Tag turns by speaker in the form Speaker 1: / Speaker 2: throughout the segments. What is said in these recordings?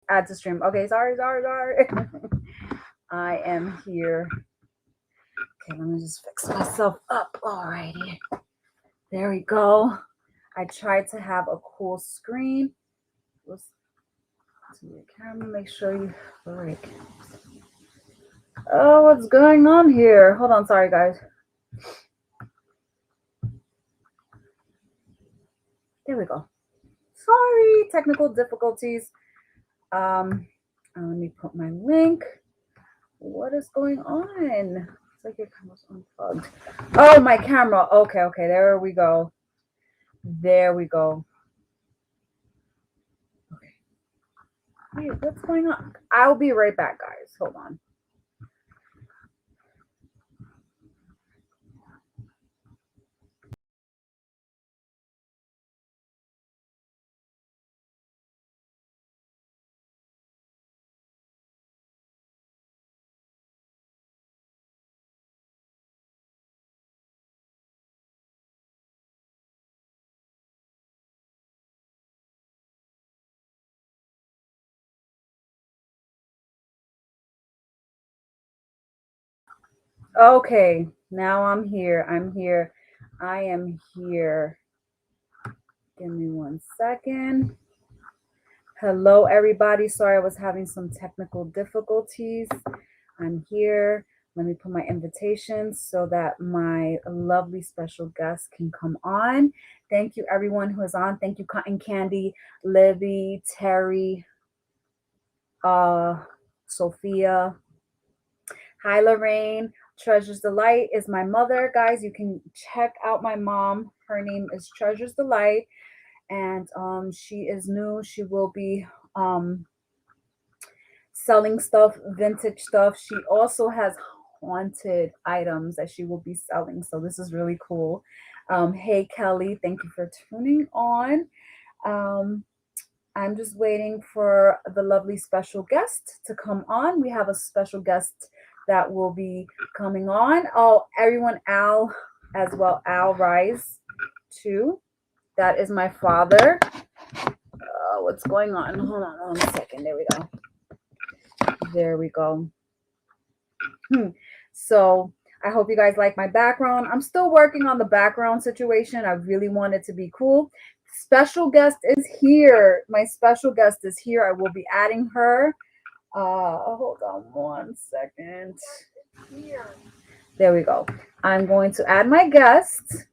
Speaker 1: Add to stream. Okay, sorry. I am here. Okay, let me just fix myself up. Alrighty. There we go. I tried to have a cool screen. Let's to your camera. Make sure you break. Oh, what's going on here? Hold on, sorry guys. There we go. Sorry, technical difficulties. Let me put my link. What is going on? It's like your camera's unplugged. Oh, my camera. Okay, there we go. There we go. Okay. Wait, what's going on? I'll be right back, guys. Hold on. Okay, now I'm here. I am here. Give me 1 second. Hello, everybody. Sorry, I was having some technical difficulties. I'm here. Let me put my invitations so that my lovely special guest can come on. Thank you, everyone who is on. Thank you, Cotton Candy, Libby, Terry, uh, Sophia. Hi, Lorraine. Treasures Delight is my mother, guys. You can check out my mom. Her name is Treasures Delight, and she is new. She will be selling stuff, vintage stuff. She also has haunted items that she will be selling. So this is really cool. Hey Kelly, thank you for tuning on. Um, I'm just waiting for the lovely special guest to come on. We have a special guest that will be coming on. Oh, everyone, Al as well. Al Rise too. That is my father. What's going on? Hold on 1 second. There we go. There we go. So I hope you guys like my background. I'm still working on the background situation. I really want it to be cool. Special guest is here. My special guest is here. I will be adding her. Hold on 1 second. Here. There we go. I'm going to add my guest.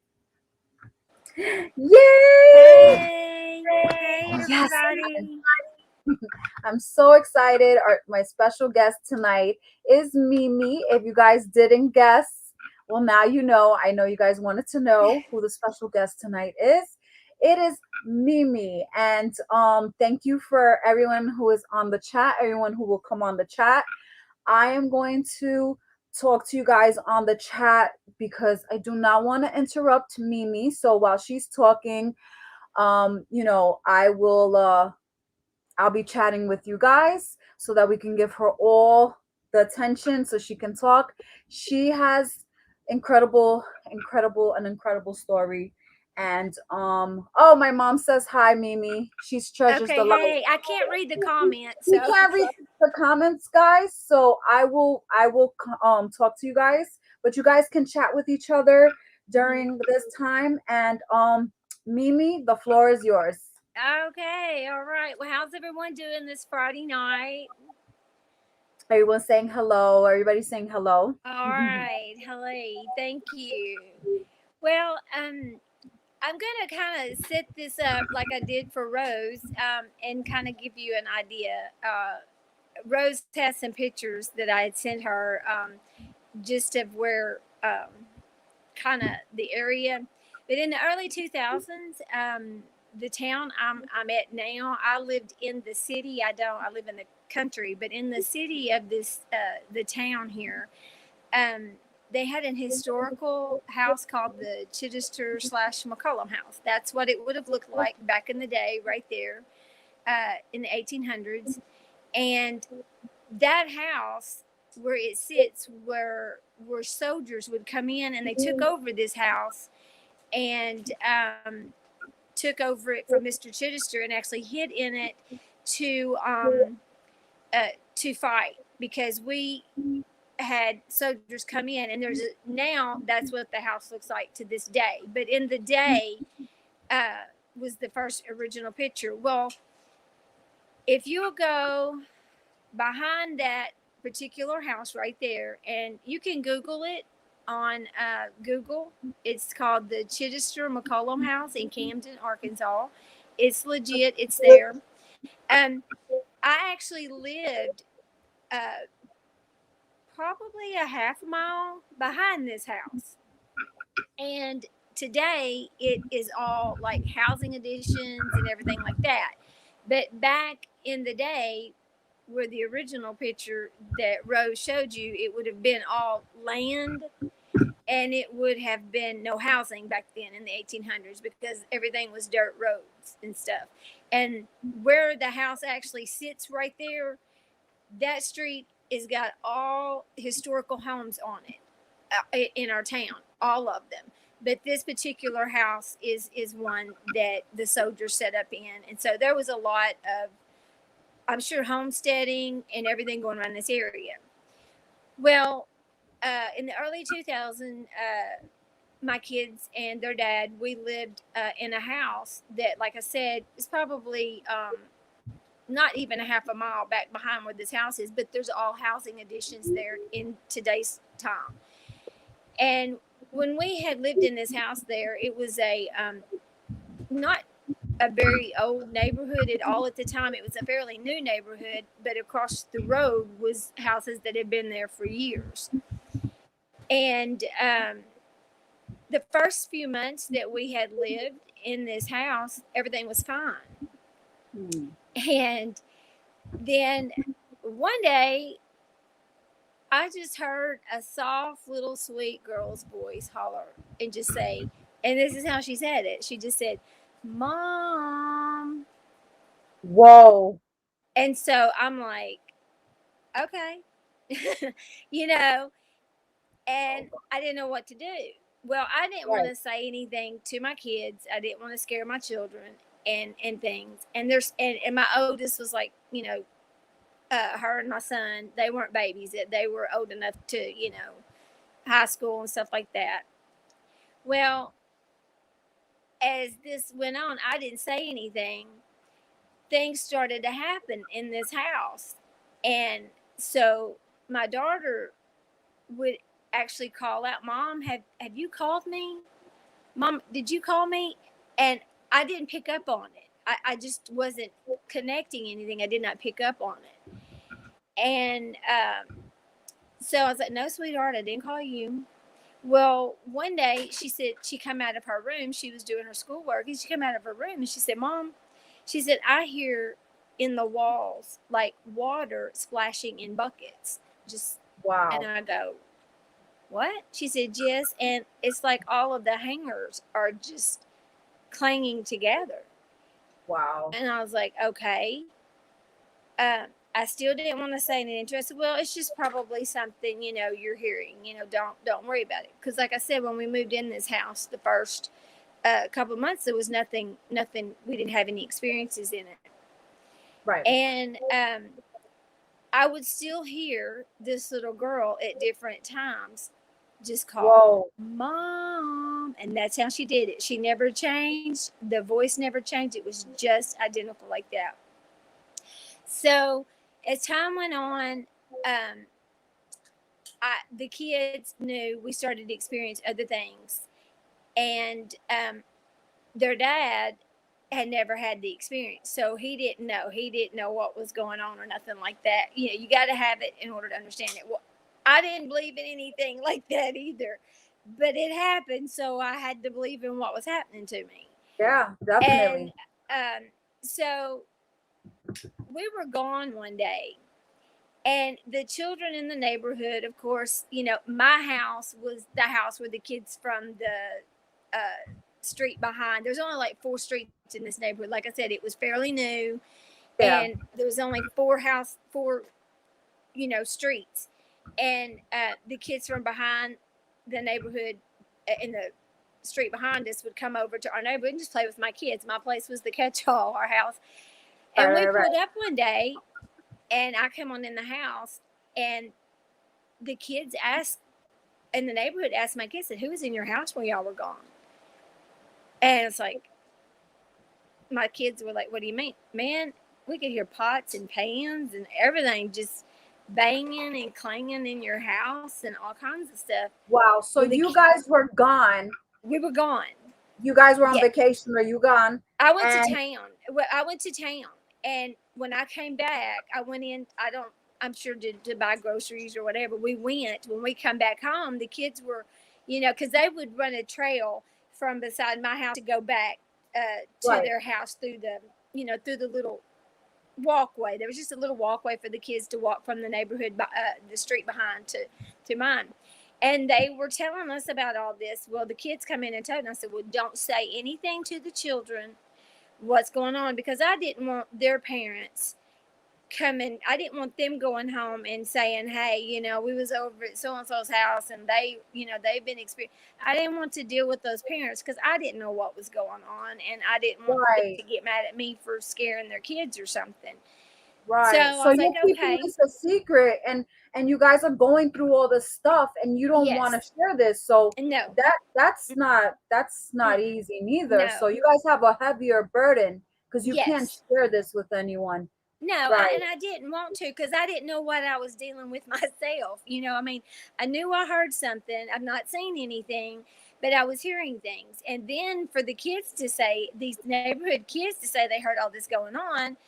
Speaker 1: Yay!
Speaker 2: Hey
Speaker 1: Yes.
Speaker 2: everybody.
Speaker 1: I'm so excited. My special guest tonight is Mimi. If you guys didn't guess, well, now you know. I know you guys wanted to know who the special guest tonight is. It is Mimi. And thank you for everyone who is on the chat, everyone who will come on the chat. I am going to talk to you guys on the chat because I do not want to interrupt Mimi. So while she's talking, I will I'll be chatting with you guys so that we can give her all the attention so she can talk. She has an incredible story. And oh, my mom says hi, Mimi. She's treasures the
Speaker 2: Okay,
Speaker 1: life.
Speaker 2: hey, I can't read the comments,
Speaker 1: You
Speaker 2: so
Speaker 1: can't read the comments, guys, so I will talk to you guys, but you guys can chat with each other during this time. And Mimi, the floor is yours.
Speaker 2: okay, all right. Well, how's everyone doing this Friday night?
Speaker 1: Everyone's saying hello. Everybody's saying hello.
Speaker 2: All right, hello, thank you. Well, I'm gonna kind of set this up like I did for Rose, and kind of give you an idea. Rose has some pictures that I had sent her, just of where, kind of the area. But in the early 2000s, the town I'm at now, I lived in the city. I live in the country, but in the city of the town here, um, they had an historical house called the Chichester / McCollum House. That's what it would have looked like back in the day, right there, in the 1800s. And that house where it sits, where soldiers would come in and they took over this house and took over it from Mr. Chichester and actually hid in it to to fight because we had soldiers come in, and now that's what the house looks like to this day. But in the day, was the first original picture. Well, if you'll go behind that particular house right there, and you can Google it on Google. It's called the Chittister McCollum House in Camden, Arkansas. It's legit. It's there. Um, I actually lived uh, probably a half a mile behind this house, and today it is all like housing additions and everything like that. But back in the day, where the original picture that Rose showed you, it would have been all land, and it would have been no housing back then in the 1800s because everything was dirt roads and stuff. And where the house actually sits right there, that street has got all historical homes on it in our town, all of them. But this particular house is one that the soldiers set up in, and so there was a lot of, I'm sure, homesteading and everything going around this area. Well, in the early 2000s, my kids and their dad, we lived in a house that, like I said, is probably not even a half a mile back behind where this house is, but there's all housing additions there in today's time. And when we had lived in this house there, it was a not a very old neighborhood at all at the time. It was a fairly new neighborhood, but across the road was houses that had been there for years. And the first few months that we had lived in this house, everything was fine. And then one day, I just heard a soft little sweet girl's voice holler and just say, and this is how she said it. She just said, "Mom."
Speaker 1: Whoa.
Speaker 2: And so I'm like, okay, you know, and I didn't know what to do. Well, I didn't want
Speaker 1: Right.
Speaker 2: to say anything to my kids. I didn't want to scare my children and things. And and my oldest was like, her and my son, they weren't babies. They were old enough to, high school and stuff like that. Well, as this went on, I didn't say anything. Things started to happen in this house. And so my daughter would actually call out, "Mom, have you called me? Mom, did you call me?" And I didn't pick up on it. I just wasn't connecting anything. I did not pick up on it. And so I was like, "No, sweetheart, I didn't call you." Well, one day she said she come out of her room. She was doing her schoolwork, and she came out of her room and she said, "Mom," she said, "I hear in the walls like water splashing in buckets." Just, and
Speaker 1: Wow.
Speaker 2: I go, "What?" She said, "Yes," and it's like all of the hangers are just clanging together.
Speaker 1: Wow.
Speaker 2: And I was like, "Okay." I still didn't want to say anything to her. I said, "Well, it's just probably something, you're hearing. Don't worry about it." Because, like I said, when we moved in this house, the first couple of months, there was nothing. We didn't have any experiences in it,
Speaker 1: Right.
Speaker 2: and I would still hear this little girl at different times just call,
Speaker 1: Whoa.
Speaker 2: "Mom," and that's how she did it. She never changed. The voice never changed. It was just identical like that. So as time went on, um, the kids knew we started to experience other things, and their dad had never had the experience, so he didn't know. He didn't know what was going on or nothing like that. You got to have it in order to understand it. Well, I didn't believe in anything like that either, but it happened, so I had to believe in what was happening to me.
Speaker 1: Yeah,
Speaker 2: And
Speaker 1: definitely.
Speaker 2: so we were gone one day, and the children in the neighborhood, of course, my house was the house where the kids from the street behind. There's only like 4 streets in this neighborhood. Like I said, it was fairly new,
Speaker 1: Yeah.
Speaker 2: and there was only four streets, and the kids from behind the neighborhood in the street behind us would come over to our neighborhood and just play with my kids. My place was the catch-all, our house. And we
Speaker 1: Right.
Speaker 2: pulled up one day, and I come on in the house, and the kids asked in the neighborhood asked my kids, said, "Who was in your house when y'all were gone?" And it's like my kids were like, "What do you mean, man? We could hear pots and pans and everything just banging and clanging in your house and all kinds of stuff."
Speaker 1: Wow. So
Speaker 2: Well,
Speaker 1: you guys were gone.
Speaker 2: we were gone.
Speaker 1: You guys were on
Speaker 2: Yeah,
Speaker 1: vacation or you gone?
Speaker 2: I went to
Speaker 1: And
Speaker 2: town. Well, I went to town, and when I came back, I went in. I don't. I'm sure to buy groceries or whatever. We went. When we come back home, the kids were, because they would run a trail from beside my house to go back to
Speaker 1: right,
Speaker 2: their house through through the little walkway. There was just a little walkway for the kids to walk from the neighborhood, the street behind to mine. And they were telling us about all this. Well, the kids come in and told, and I said, "Well, don't say anything to the children what's going on," because I didn't want their parents coming. I didn't want them going home and saying, "Hey, we was over at so and so's house, and they've been experiencing." I didn't want to deal with those parents because I didn't know what was going on, and I didn't want them
Speaker 1: right,
Speaker 2: to get mad at me for scaring their kids or something. So
Speaker 1: right.
Speaker 2: I
Speaker 1: So
Speaker 2: was like,
Speaker 1: you're keeping
Speaker 2: "Okay,
Speaker 1: this a secret, and you guys are going through all this stuff, and you don't want to
Speaker 2: yes,
Speaker 1: share this. So
Speaker 2: no,
Speaker 1: that's not
Speaker 2: mm-mm,
Speaker 1: easy neither. So
Speaker 2: no,
Speaker 1: you guys have a heavier burden because you can't
Speaker 2: yes."
Speaker 1: share this with anyone.
Speaker 2: No,
Speaker 1: Right,
Speaker 2: and I didn't want to because I didn't know what I was dealing with myself. I mean, I knew I heard something. I've not seen anything, but I was hearing things. And then for the kids to say, these neighborhood kids to say they heard all this going on,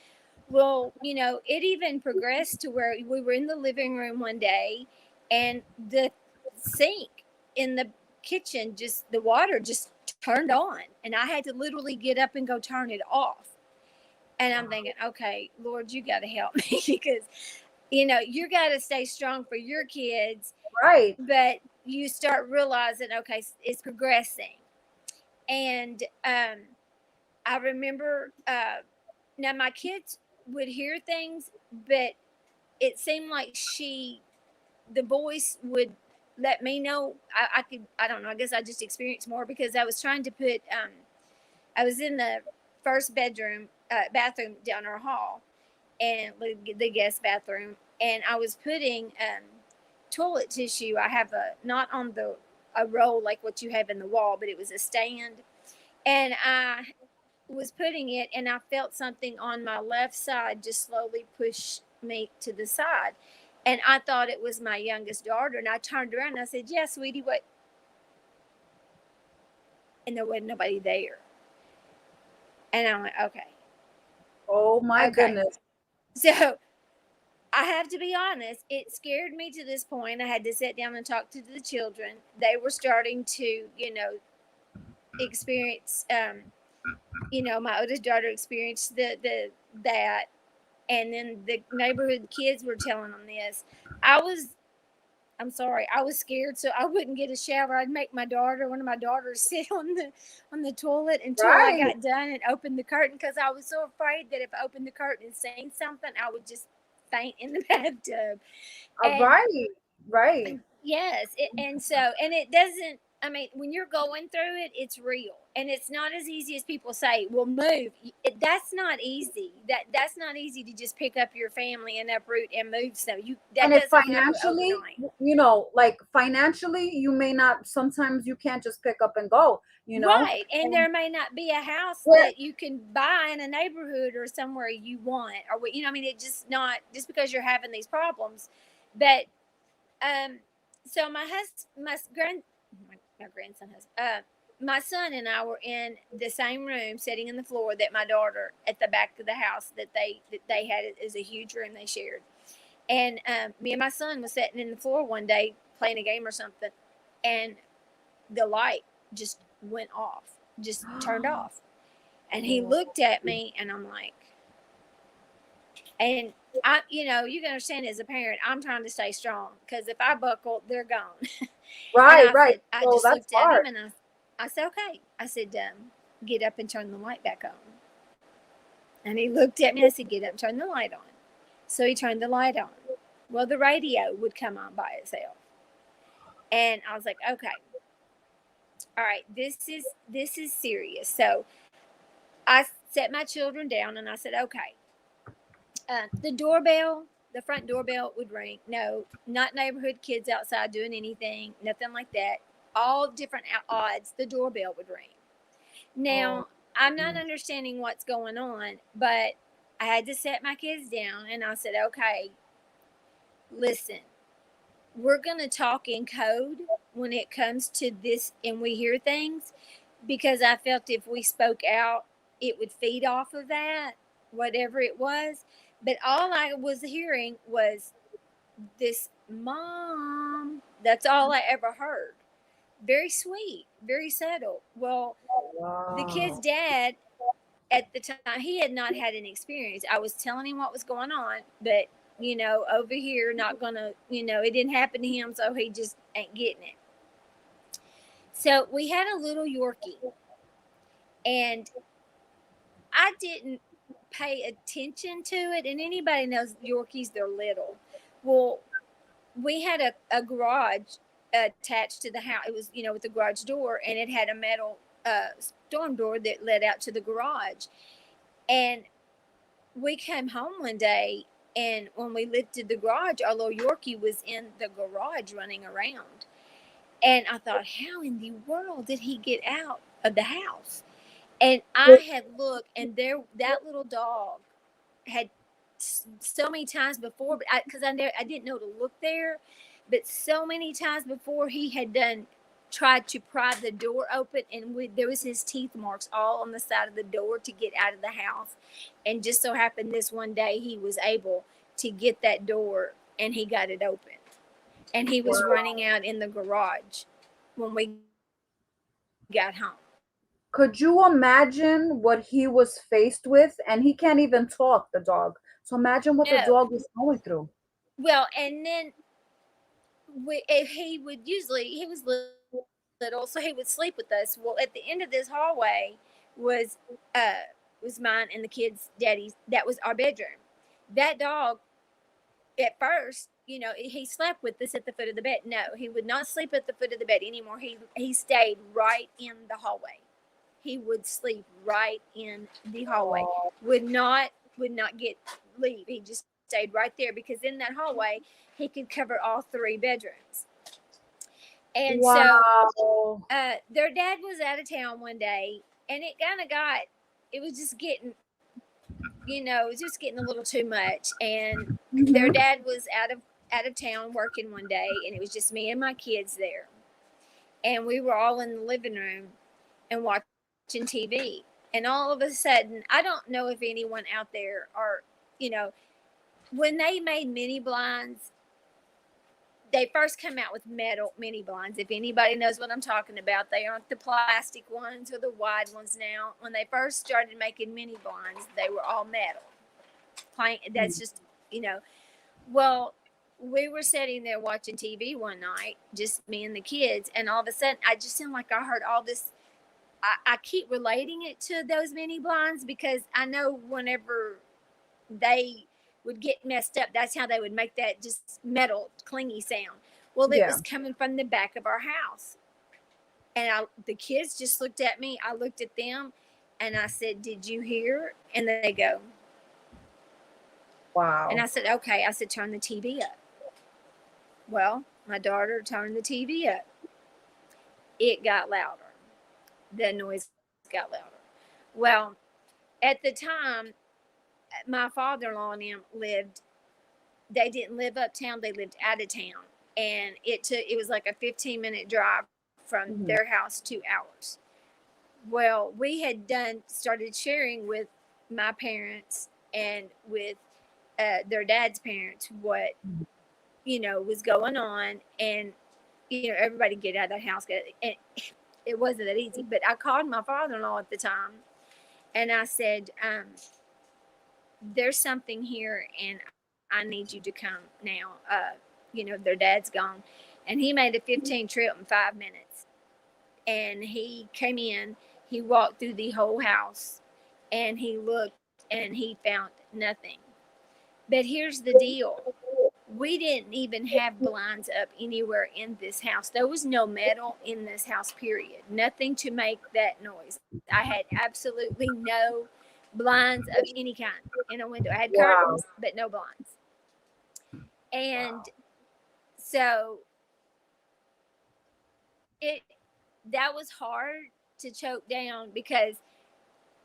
Speaker 2: well, it even progressed to where we were in the living room one day, and the sink in the kitchen, just the water just turned on. And I had to literally get up and go turn it off. And I'm thinking, okay, Lord, you got to help me because, you got to stay strong for your kids.
Speaker 1: right.
Speaker 2: But you start realizing, okay, it's progressing. And I remember now my kids would hear things, but it seemed like the voice would let me know. I don't know, I guess I just experienced more because I was trying to I was in the first bathroom down our hall, and the guest bathroom, and I was putting toilet tissue. I have a not on the a roll like what you have in the wall, but it was a stand, and I was putting it, and I felt something on my left side just slowly push me to the side, and I thought it was my youngest daughter, and I turned around and I said, "Yeah, sweetie, what?" And there wasn't nobody there, and I'm like, "Okay,
Speaker 1: Oh my
Speaker 2: okay."
Speaker 1: goodness.
Speaker 2: So I have to be honest, it scared me to this point. I had to sit down and talk to the children. They were starting to, experience, my oldest daughter experienced the that, and then the neighborhood kids were telling them this. I was, I'm sorry, I was scared, so I wouldn't get a shower. I'd make one of my daughters, sit on the toilet until I
Speaker 1: Right,
Speaker 2: got done and opened the curtain because I was so afraid that if I opened the curtain and seen something, I would just faint in the bathtub. And
Speaker 1: right, right.
Speaker 2: yes, and it doesn't. I mean, when you're going through it, it's real, and it's not as easy as people say. Well, move. That's not easy. That's not easy to just pick up your family and uproot and move. So
Speaker 1: And
Speaker 2: that
Speaker 1: if
Speaker 2: doesn't happen
Speaker 1: financially,
Speaker 2: overnight.
Speaker 1: like financially, you may not, sometimes you can't just pick up and go.
Speaker 2: Right. And
Speaker 1: And
Speaker 2: there may not be a house
Speaker 1: yeah,
Speaker 2: that you can buy in a neighborhood or somewhere you want, or I mean, it just not just because you're having these problems, but um, so my grandson has my son and I were in the same room, sitting in the floor that my daughter at the back of the house that they had is a huge room they shared, and me and my son was sitting in the floor one day playing a game or something, and the light just went off, just turned off, and he
Speaker 1: oh,
Speaker 2: looked at me, and I'm like, and you can understand as a parent, I'm trying to stay strong because if I buckle, they're gone. And
Speaker 1: right, right.
Speaker 2: I
Speaker 1: So
Speaker 2: just
Speaker 1: that's
Speaker 2: looked at
Speaker 1: hard.
Speaker 2: him, and I said, okay. I said, get up and turn the light back on. And he looked at me. I said, get up and turn the light on. So he turned the light on. Well, the radio would come on by itself, and I was like, okay, all right, this is serious. So I set my children down, and I said, okay. The doorbell, the front doorbell would ring. No, not neighborhood kids outside doing anything, nothing like that. All different odds, the doorbell would ring.
Speaker 1: Oh,
Speaker 2: Now, I'm not understanding what's going on, but I had to set my kids down and I said, okay, listen, we're going to talk in code when it comes to this and we hear things because I felt if we spoke out, it would feed off of that, whatever it was. But all I was hearing was this mom. That's all I ever heard. Very sweet, very subtle. Well, the kid's
Speaker 1: wow.
Speaker 2: dad at the time, he had not had an experience. I was telling him what was going on, but over here, not gonna, it didn't happen to him, so he just ain't getting it. So we had a little Yorkie, and I didn't pay attention to it. And anybody knows Yorkies, they're little. Well, we had a garage attached to the house. It was, with the garage door, and it had a metal storm door that led out to the garage. And we came home one day, and when we lifted the garage, our little Yorkie was in the garage running around. And I thought, how in the world did he get out of the house? And I had looked, and there that little dog had so many times before, but because I didn't know to look there, but so many times before he had tried to pry the door open, and there was his teeth marks all on the side of the door to get out of the house. And just so happened this one day he was able to get that door and he got it open. And he was
Speaker 1: Wow.
Speaker 2: running out in the garage when we got home.
Speaker 1: Could you imagine what he was faced with? And he can't even talk, the dog. So imagine what the
Speaker 2: No.
Speaker 1: dog was going through.
Speaker 2: Well, and then if he would usually, he was little, so he would sleep with us. Well, at the end of this hallway was was mine and the kids' daddy's. That was our bedroom. That dog, at first, he slept with us at the foot of the bed. No, he would not sleep at the foot of the bed anymore. He stayed right in the hallway. He would sleep right in the hallway.
Speaker 1: Oh,
Speaker 2: Would not get leave. He just stayed right there because in that hallway he could cover all three bedrooms. And so
Speaker 1: wow.
Speaker 2: their dad was out of town one day, and it kind of got, it was just getting, it was just getting a little too much. And their
Speaker 1: Hmm.
Speaker 2: dad was out of town working one day, and it was just me and my kids there, and we were all in the living room and watching TV. And all of a sudden, I don't know if anyone out there are, you know, when they made mini blinds, they first come out with metal mini blinds. If anybody knows what I'm talking about, they aren't the plastic ones or the wide ones now. When they first started making mini blinds, they were all metal. Plain, that's just, you know. Well, we were sitting there watching TV one night, just me and the kids, and all of a sudden, I just seemed like I heard all this. I keep relating it to those mini blinds because I know whenever they would get messed up, that's how they would make that just metal clingy sound. Well, it
Speaker 1: Yeah.
Speaker 2: was coming from the back of our house. And the kids just looked at me. I looked at them and I said, "Did you hear?" And they go, and I
Speaker 1: Wow.
Speaker 2: said, "Okay." I said, "Turn the TV up." Well, my daughter turned the TV up. It got louder. The noise got louder. Well, at the time, my father-in-law and them lived, they didn't live uptown, they lived out of town. And it was like a 15-minute drive from their
Speaker 1: Hmm.
Speaker 2: house to ours. Well, we had started sharing with my parents and with their dad's parents what was going on. And everybody get out of that house. And it wasn't that easy, but I called my father-in-law at the time and I said, "There's something here, and I need you to come now." Their dad's gone, and he made a 15 trip in 5 minutes, and he came in. He walked through the whole house, and he looked, and he found nothing. But here's the deal: we didn't even have blinds up anywhere in this house. There was no metal in this house, period. Nothing to make that noise. I had absolutely no blinds of any kind in a window. I had
Speaker 1: Wow.
Speaker 2: curtains, but no blinds. And so it that was hard to choke down because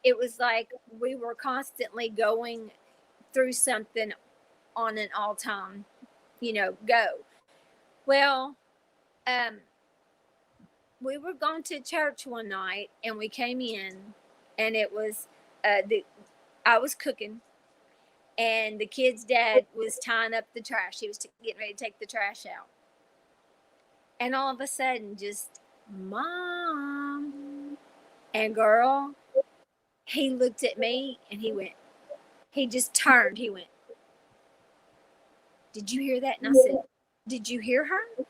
Speaker 2: it was like we were constantly going through something on an all time, go. Well, um, we were going to church one night and we came in and it was the I was cooking and the kid's dad was tying up the trash. He was getting ready to take the trash out. And all of a sudden, just mom and girl, he looked at me and he just turned. He went, "Did you hear that?" And I said, "Did you hear her?"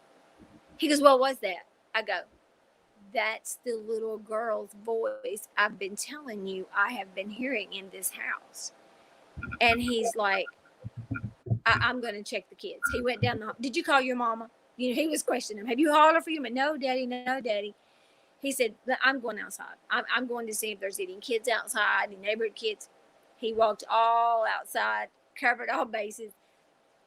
Speaker 2: He goes, "What was that?" I go, "That's the little girl's voice I've been telling you I have been hearing in this house." And he's like, I'm going to check the kids. He went down the hall. "Did you call your mama?" He was questioning him. "Have you hollered for you?" But no, daddy, no, daddy. He said, "I'm going outside. I'm going to see if there's any kids outside, any neighborhood kids." He walked all outside, covered all bases.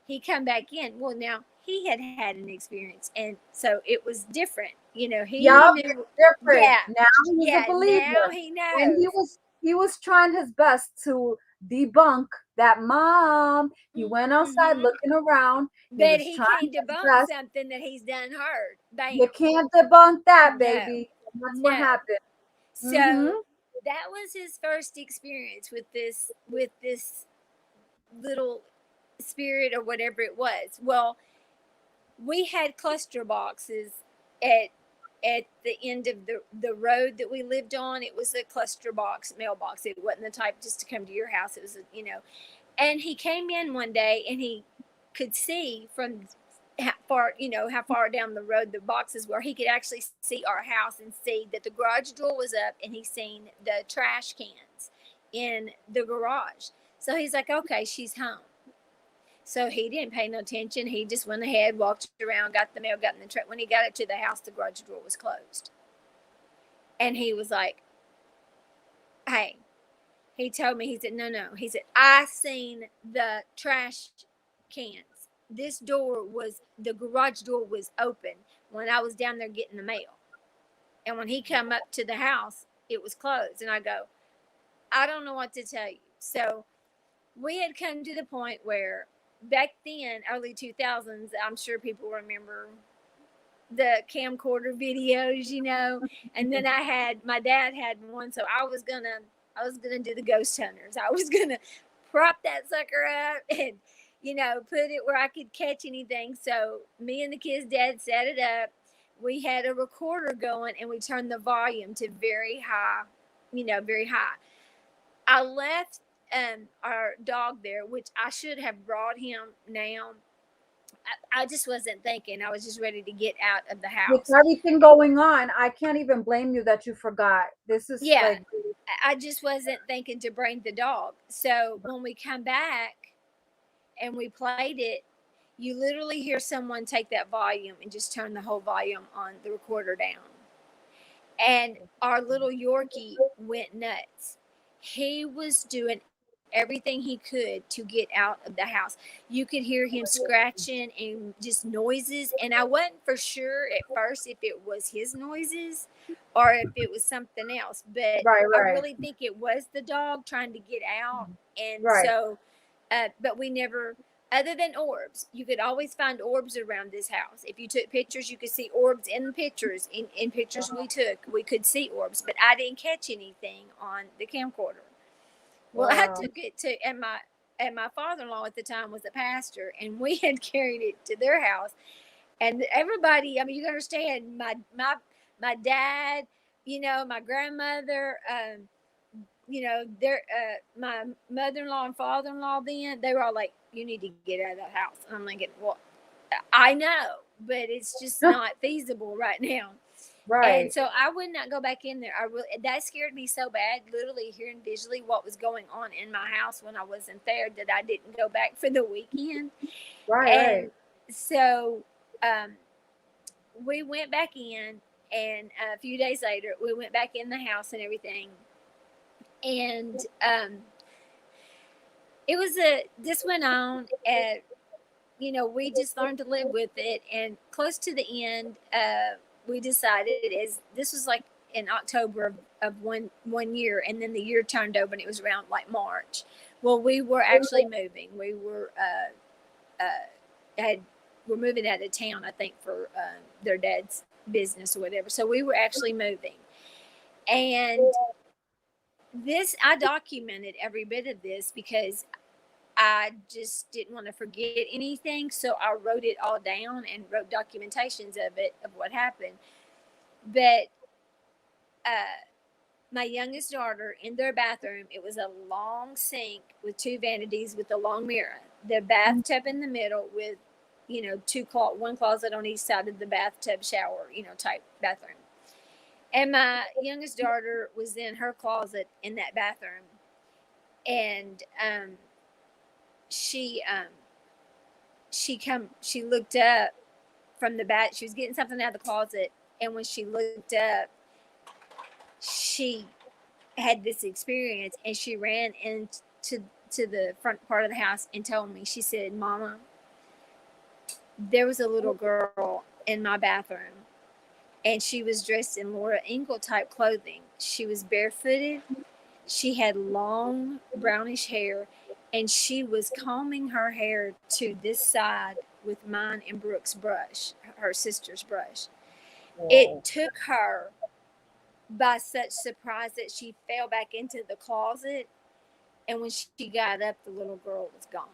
Speaker 2: He come back in. Well, now he had had an experience, and so it was different. He
Speaker 1: Yup,
Speaker 2: knew.
Speaker 1: it's different.
Speaker 2: Yeah,
Speaker 1: Now he's a
Speaker 2: yeah. Now
Speaker 1: believer.
Speaker 2: he
Speaker 1: And
Speaker 2: knows.
Speaker 1: he was trying his best to debunk that mom. He went outside
Speaker 2: Mm-hmm.
Speaker 1: looking around. He
Speaker 2: But
Speaker 1: was
Speaker 2: he
Speaker 1: trying
Speaker 2: can't
Speaker 1: his
Speaker 2: debunk
Speaker 1: best.
Speaker 2: something that he's done heard.
Speaker 1: You
Speaker 2: Bam.
Speaker 1: can't debunk that,
Speaker 2: No,
Speaker 1: baby. And that's what
Speaker 2: no.
Speaker 1: happened. Mm-hmm.
Speaker 2: So that was his first experience with this little spirit or whatever it was. Well, we had cluster boxes at at the end of the road that we lived on. It was a cluster box mailbox. It wasn't the type just to come to your house. It was and he came in one day and he could see from how far down the road the boxes were. He could actually see our house and see that the garage door was up, and he seen the trash cans in the garage. So he's like, "Okay, she's home." So he didn't pay no attention. He just went ahead, walked around, got the mail, got in the truck. When he got it to the house, the garage door was closed. And he was like, "Hey," he told me, he said, "No, no." He said, "I seen the trash cans. The garage door was open when I was down there getting the mail. And when he come up to the house, it was closed." And I go, "I don't know what to tell you." So we had come to the point where back then, early 2000s, I'm sure people remember the camcorder videos. And then my dad had one, so I was gonna do the ghost hunters. I was gonna prop that sucker up and put it where I could catch anything. So me and the kid's dad set it up. We had a recorder going and we turned the volume to very high, very high. I left our dog there, which I should have brought him now. I just wasn't thinking. I was just ready to get out of the
Speaker 1: With
Speaker 2: house.
Speaker 1: everything going on, I can't even blame you that you forgot. This is
Speaker 2: Yeah,
Speaker 1: like,
Speaker 2: I just wasn't thinking to bring the dog. So when we come back and we played it, you literally hear someone take that volume and just turn the whole volume on the recorder down. And our little Yorkie went nuts. He was doing everything he could to get out of the house. You could hear him scratching and just noises. And I wasn't for sure at first if it was his noises or if it was something else. But
Speaker 1: right,
Speaker 2: I
Speaker 1: right,
Speaker 2: really think it was the dog trying to get out. And
Speaker 1: right.
Speaker 2: so, but we never, other than orbs, you could always find orbs around this house. If you took pictures, you could see orbs in pictures. In pictures we took, we could see orbs, but I didn't catch anything on the camcorder. Well, I
Speaker 1: Wow.
Speaker 2: took it to, and my father-in-law at the time was a pastor, and we had carried it to their house, and everybody. I mean, you understand, my dad, my grandmother, their my mother-in-law and father-in-law. Then they were all like, "You need to get out of that house." And I'm thinking, well, I know, but it's just not feasible right now. And
Speaker 1: Right.
Speaker 2: so I would not go back in there. I really That scared me so bad, literally hearing visually what was going on in my house when I wasn't there, that I didn't go back for the weekend.
Speaker 1: Right,
Speaker 2: And
Speaker 1: right.
Speaker 2: so um, we went back in, and a few days later, we went back in the house and everything. And it was a this went on at, we just learned to live with it. And close to the end, we decided, as this was like in October of one year, and then the year turned over and it was around like March. Well, we were actually moving. We were had were moving out of town, I think, for their dad's business or whatever. So we were actually moving. And this, I documented every bit of this because I just didn't want to forget anything. So I wrote it all down and wrote documentations of it, of what happened. But uh, my youngest daughter, in their bathroom, it was a long sink with two vanities with a long mirror, the bathtub in the middle with, one closet on each side of the bathtub shower, type bathroom. And my youngest daughter was in her closet in that bathroom. And she she looked up from the bath. She was getting something out of the closet, and when she looked up, she had this experience, and she ran into to the front part of the house and told me. She said, "Mama, there was a little girl in my bathroom, and she was dressed in Laura Ingalls type clothing. She was barefooted. She had long brownish hair, and she was combing her hair to this side with mine and Brooke's brush, her sister's brush.
Speaker 1: Whoa.
Speaker 2: It took her by such surprise that she fell back into the closet, and when she got up, the little girl was gone.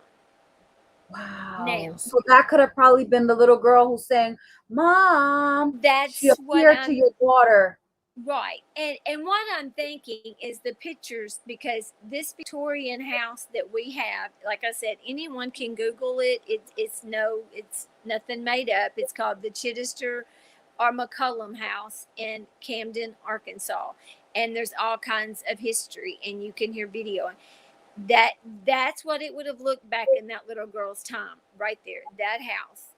Speaker 1: Wow.
Speaker 2: Now,
Speaker 1: So that could have probably been the little girl who's saying, Mom, she
Speaker 2: that's what
Speaker 1: appeared to
Speaker 2: I'm
Speaker 1: your daughter.
Speaker 2: right. And what I'm thinking is the pictures, because this Victorian house that we have, like I said, anyone can Google it. It's nothing made up. It's called the Chittister or McCullum House in Camden, Arkansas. And there's all kinds of history, and you can hear video. That that's what it would have looked back in that little girl's time, right there, that house.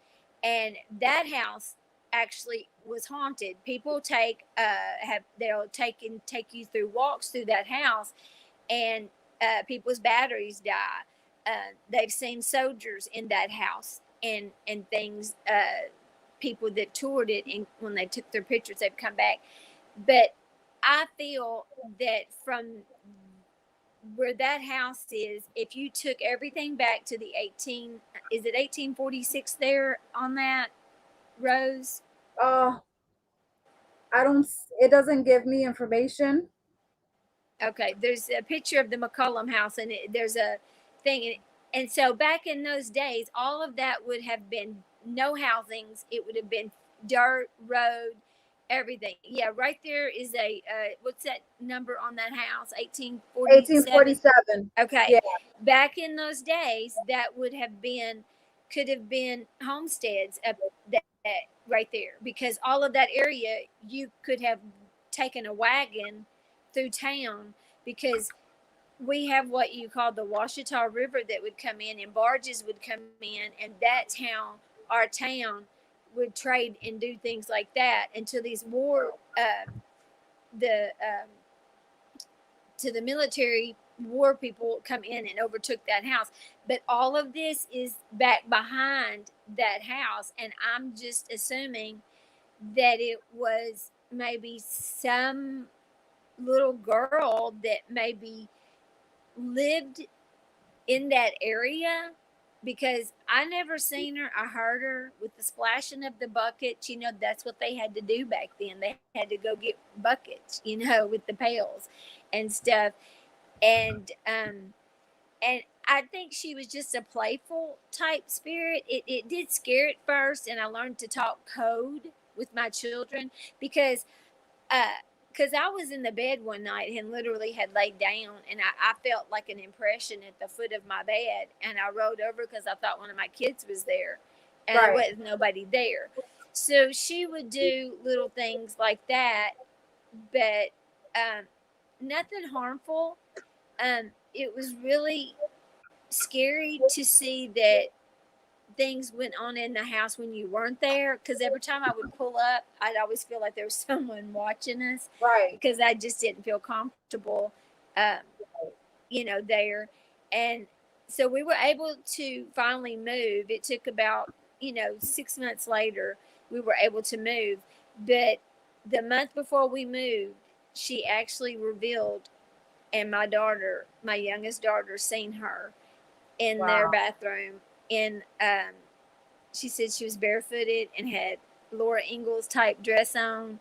Speaker 2: And that house actually was haunted. People take you through walks through that house, and people's batteries die. They've seen soldiers in that house, and things. People that toured it, and when they took their pictures, they've come back. But I feel that from where that house is, if you took everything back to the 18, is it 1846 there on that, Rose?
Speaker 1: Uh, I don't, it doesn't give me information.
Speaker 2: Okay, there's a picture of the McCullum house, and there's a thing. And so back in those days, all of that would have been no housings. It would have been dirt, road, everything. Yeah, right there is what's that number on that house? 1847.
Speaker 1: 1847.
Speaker 2: Okay,
Speaker 1: Yeah,
Speaker 2: back in those days, that could have been homesteads up that right there, because all of that area you could have taken a wagon through town, because we have what you call the Washita River that would come in, and barges would come in, and that's how our town would trade and do things like that until these war the to the military war people come in and overtook that house. But all of this is back behind that house, and I'm just assuming that it was maybe some little girl that maybe lived in that area, because I never seen her. I heard her with the splashing of the buckets. That's what they had to do back then. They had to go get buckets, with the pails and stuff. And I think she was just a playful type spirit. It did scare at first, and I learned to talk code with my children, because uh because I was in the bed one night and literally had laid down, and I felt like an impression at the foot of my bed, and I rolled over because I thought one of my kids was there, and there
Speaker 1: right.
Speaker 2: was nobody there. So she would do little things like that, but um, nothing harmful. It was really scary to see that things went on in the house when you weren't there, because every time I would pull up, I'd always feel like there was someone watching us,
Speaker 1: Right.
Speaker 2: because I just didn't feel comfortable um, there. And so we were able to finally move. It took about, 6 months later, we were able to move. But the month before we moved, she actually revealed, and my youngest daughter, seen her in their
Speaker 1: Wow.
Speaker 2: bathroom. And she said she was barefooted and had Laura Ingalls type dress on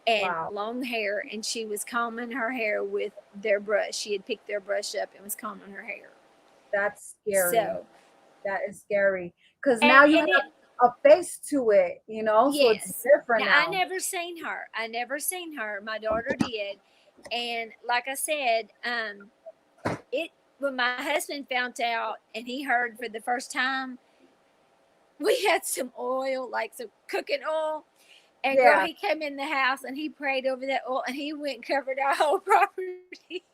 Speaker 2: and
Speaker 1: Wow.
Speaker 2: long hair, and she was combing her hair with their brush. She had picked their brush up and was combing her hair.
Speaker 1: That's scary.
Speaker 2: So,
Speaker 1: That is scary. Because now you
Speaker 2: and it,
Speaker 1: have a face to it, so it's
Speaker 2: yes.
Speaker 1: different
Speaker 2: Now I
Speaker 1: now.
Speaker 2: never seen her. I never seen her. My daughter did, and like I said, it when my husband found out and he heard for the first time, we had some oil, like some cooking oil. And girl,
Speaker 1: Yeah.
Speaker 2: he came in the house and he prayed over that oil and he went and covered our whole property.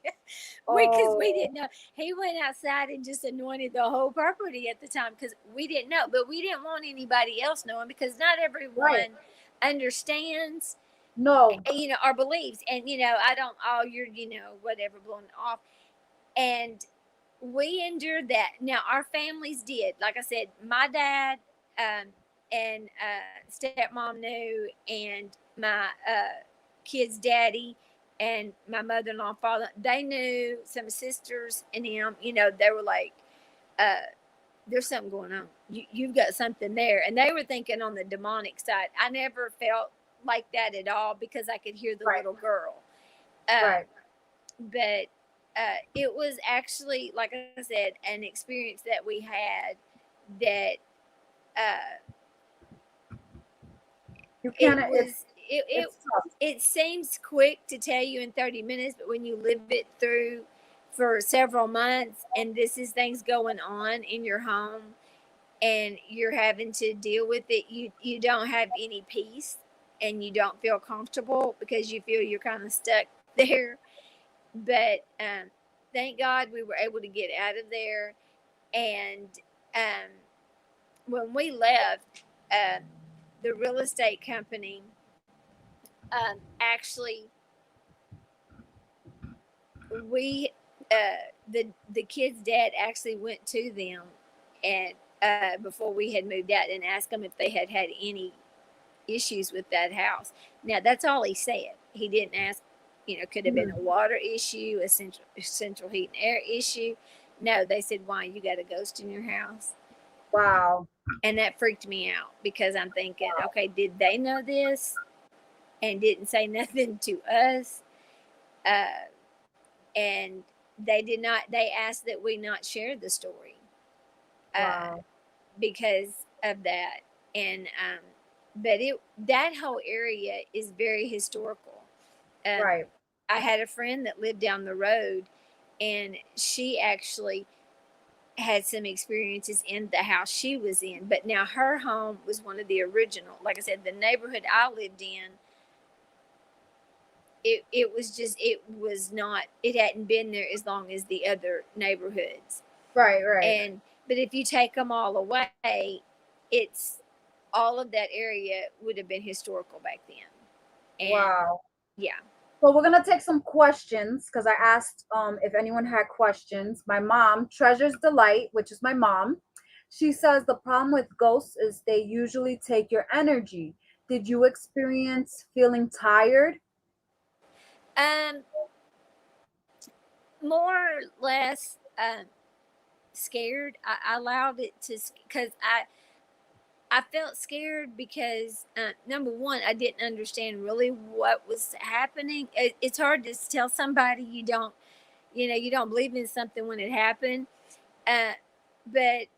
Speaker 2: Because we didn't know.
Speaker 1: Oh,
Speaker 2: He went outside and just anointed the whole property at the time because we didn't know. But we didn't want anybody else knowing because not
Speaker 1: right.
Speaker 2: everyone understands,
Speaker 1: No.
Speaker 2: our beliefs. And, I don't, all your, whatever, blowing off. And we endured that. Now, our families did. Like I said, my dad and stepmom knew, and my kid's daddy and my mother-in-law, father, they knew. Some sisters and him, they were like, there's something going on. You've got something there. And they were thinking on the demonic side. I never felt like that at all because I could hear the
Speaker 1: Right.
Speaker 2: little girl. Um,
Speaker 1: Right.
Speaker 2: but it was actually, like I said, an experience that we had that uh,
Speaker 1: You
Speaker 2: it
Speaker 1: can't.
Speaker 2: was it, it
Speaker 1: It's tough.
Speaker 2: it seems quick to tell you in 30 minutes, but when you live it through for several months and this is things going on in your home and you're having to deal with it, you don't have any peace and you don't feel comfortable because you feel you're kind of stuck there. But thank God we were able to get out of there. And um, when we left, the real estate company actually, we the kid's dad actually went to them and before we had moved out and asked them if they had had any issues with that house. Now that's all he said. He didn't ask, could have been
Speaker 1: Mhm.
Speaker 2: a water issue, a central heat and air issue. No, they said, "Why, you got a ghost in your house?"
Speaker 1: Wow.
Speaker 2: And that freaked me out because I'm thinking, okay, did they know this and didn't say nothing to us? Uh, and they did not. They asked that we not share the story uh,
Speaker 1: Wow.
Speaker 2: because of that. And but it that whole area is very historical. Um,
Speaker 1: Right.
Speaker 2: I had a friend that lived down the road, and she actually had some experiences in the house she was in. But now her home was one of the original. Like I said, the neighborhood I lived in, it was just, it was not, it hadn't been there as long as the other neighborhoods.
Speaker 1: Right. Right.
Speaker 2: And but if you take them all away, it's all of that area would have been historical back then. And
Speaker 1: Wow.
Speaker 2: yeah.
Speaker 1: So we're gonna take some questions because I asked if anyone had questions. My mom, Treasure's Delight, which is my mom, she says the problem with ghosts is they usually take your energy. Did you experience feeling tired?
Speaker 2: um More or less scared. I allowed it to, because I felt scared because number one, I didn't understand really what was happening. It's hard to tell somebody you don't believe in something when it happened. Uh, but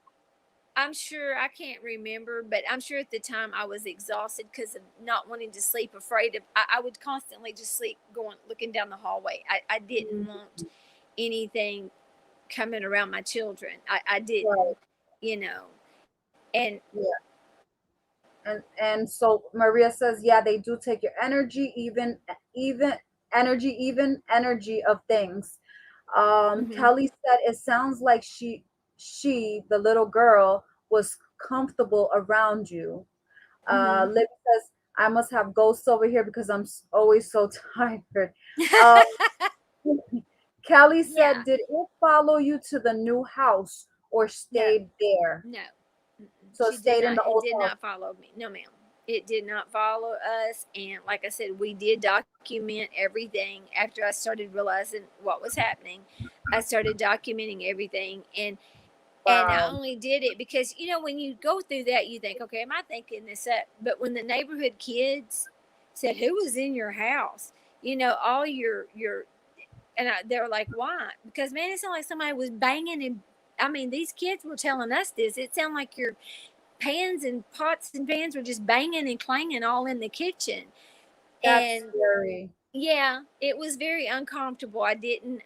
Speaker 2: I'm sure, I can't remember, but I'm sure at the time I was exhausted because of not wanting to sleep, afraid of. I would constantly just sleep going looking down the hallway. I didn't
Speaker 1: Mhm.
Speaker 2: want anything coming around my children. I didn't,
Speaker 1: Right.
Speaker 2: you know, and
Speaker 1: Yeah. And so Maria says, yeah, they do take your energy, even energy of things.
Speaker 2: mhm,
Speaker 1: Kelly said it sounds like she, the little girl, was comfortable around you.
Speaker 2: mhm.
Speaker 1: Libby says, I must have ghosts over here because I'm always so tired. Um, Kelly
Speaker 2: Yeah.
Speaker 1: said, did it follow you to the new house or
Speaker 2: No.
Speaker 1: stayed there?
Speaker 2: No. Mm-mm.
Speaker 1: So it
Speaker 2: She did
Speaker 1: stayed in
Speaker 2: not.
Speaker 1: the
Speaker 2: It
Speaker 1: old
Speaker 2: did
Speaker 1: house.
Speaker 2: not follow me. No, ma'am. It did not follow us. And like I said, we did document everything. After I started realizing what was happening, I started documenting everything. And I
Speaker 1: Wow.
Speaker 2: only did it because when you go through that, you think, okay, am I thinking this up? But when the neighborhood kids said, "Who was in your house?" All your and they were like, "Why?" Because man, it sounded like somebody was banging and. I mean, these kids were telling us this. It sounded like your pans and pots and pans were just banging and clanging all in the kitchen.
Speaker 1: That's
Speaker 2: And
Speaker 1: scary.
Speaker 2: yeah, it was very uncomfortable. I didn't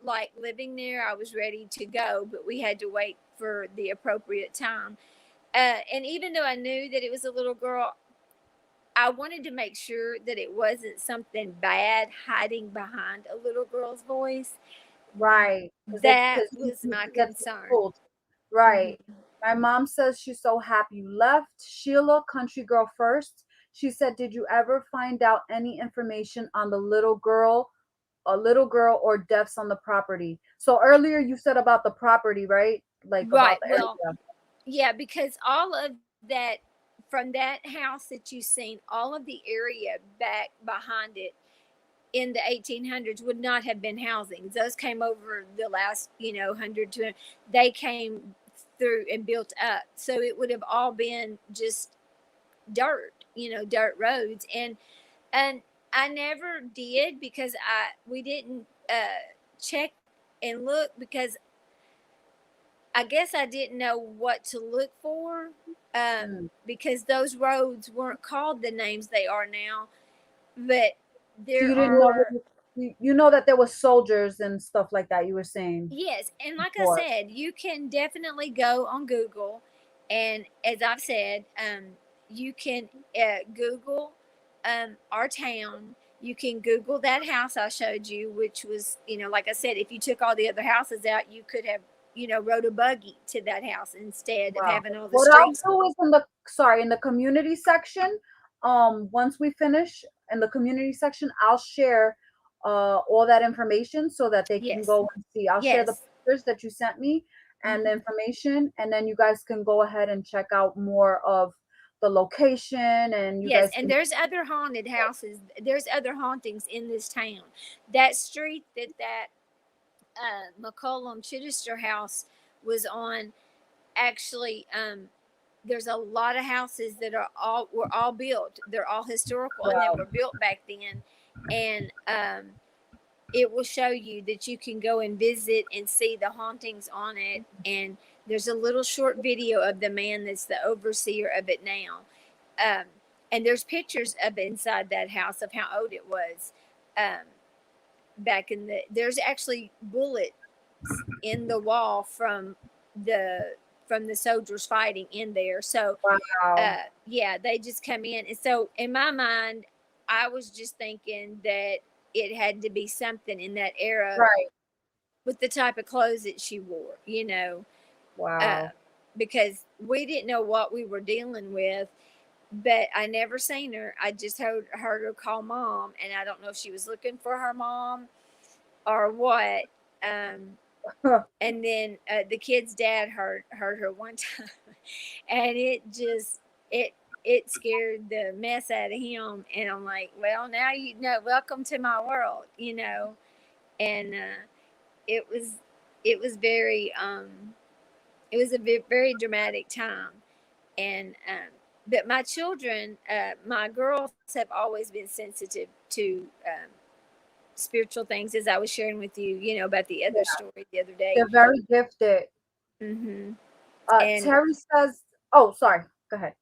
Speaker 2: like living there. I was ready to go, but we had to wait for the appropriate time. And even though I knew that it was a little girl, I wanted to make sure that it wasn't something bad hiding behind a little girl's voice.
Speaker 1: Right. Because
Speaker 2: That
Speaker 1: because
Speaker 2: was
Speaker 1: you
Speaker 2: my
Speaker 1: can get
Speaker 2: concern.
Speaker 1: fooled. Right.
Speaker 2: Hmm.
Speaker 1: My mom says she's so happy you left. Sheila, country girl first. She said, did you ever find out any information on the little girl, a little girl or deaths on the property? So earlier you said about the property, right? Like about
Speaker 2: Right.
Speaker 1: the
Speaker 2: Well,
Speaker 1: area.
Speaker 2: yeah, because all of that from that house that you've seen, all of the area back behind it in the 1800s would not have been housing. Those came over the last, 100 to they came through and built up. So it would have all been just dirt, dirt roads. And I never did because I we didn't check and look because I guess I didn't know what to look for
Speaker 1: Mm.
Speaker 2: because those roads weren't called the names they are now. But
Speaker 1: So
Speaker 2: there
Speaker 1: you didn't know
Speaker 2: are,
Speaker 1: you know that there was soldiers and stuff like that you were saying
Speaker 2: yes. And like I
Speaker 1: before.
Speaker 2: said, you can definitely go on Google. And as I've said, you can Google our town. You can Google that house I showed you, which was, like I said, if you took all the other houses out, you could have, rode a buggy to that house instead of
Speaker 1: Wow.
Speaker 2: having all the
Speaker 1: What I'll
Speaker 2: streets.
Speaker 1: do is in the community section, once we finish in the community section, I'll share all that information so that they can
Speaker 2: Yes.
Speaker 1: go and see. I'll share the
Speaker 2: Yes.
Speaker 1: pictures that you sent me and the
Speaker 2: Hmm.
Speaker 1: information, and then you guys can go ahead and check out more of the location, and you
Speaker 2: Yes,
Speaker 1: guys
Speaker 2: and
Speaker 1: can.
Speaker 2: there's other haunted houses. There's other hauntings in this town. That street that McCollum Chittister house was on. Actually, there's a lot of houses that were all built. They're all historical, and they
Speaker 1: Wow.
Speaker 2: were built back then. And it will show you that you can go and visit and see the hauntings on it. And there's a little short video of the man that's the overseer of it now. Um, and there's pictures of inside that house of how old it was. Um, back in there's actually bullets in the wall the from the soldiers fighting in there. So
Speaker 1: Wow.
Speaker 2: yeah, they just come in. And so in my mind, I was just thinking that it had to be something in that era
Speaker 1: Right.
Speaker 2: with the type of clothes that she wore, uh,
Speaker 1: Wow.
Speaker 2: because we didn't know what we were dealing with. But I never seen her. I just heard her call mom, and I don't know if she was looking for her mom or what. Um, and then the kid's dad heard her one time, and it it scared the mess out of him. And I'm like, well, now you know, welcome to my world, And it was it was very it was a very dramatic time. And but my children, my girls have always been sensitive to spiritual things, as I was sharing with you, about the other
Speaker 1: Yeah.
Speaker 2: story the other day.
Speaker 1: They're very gifted.
Speaker 2: Hmm. And
Speaker 1: Terry says, oh, sorry. Go ahead.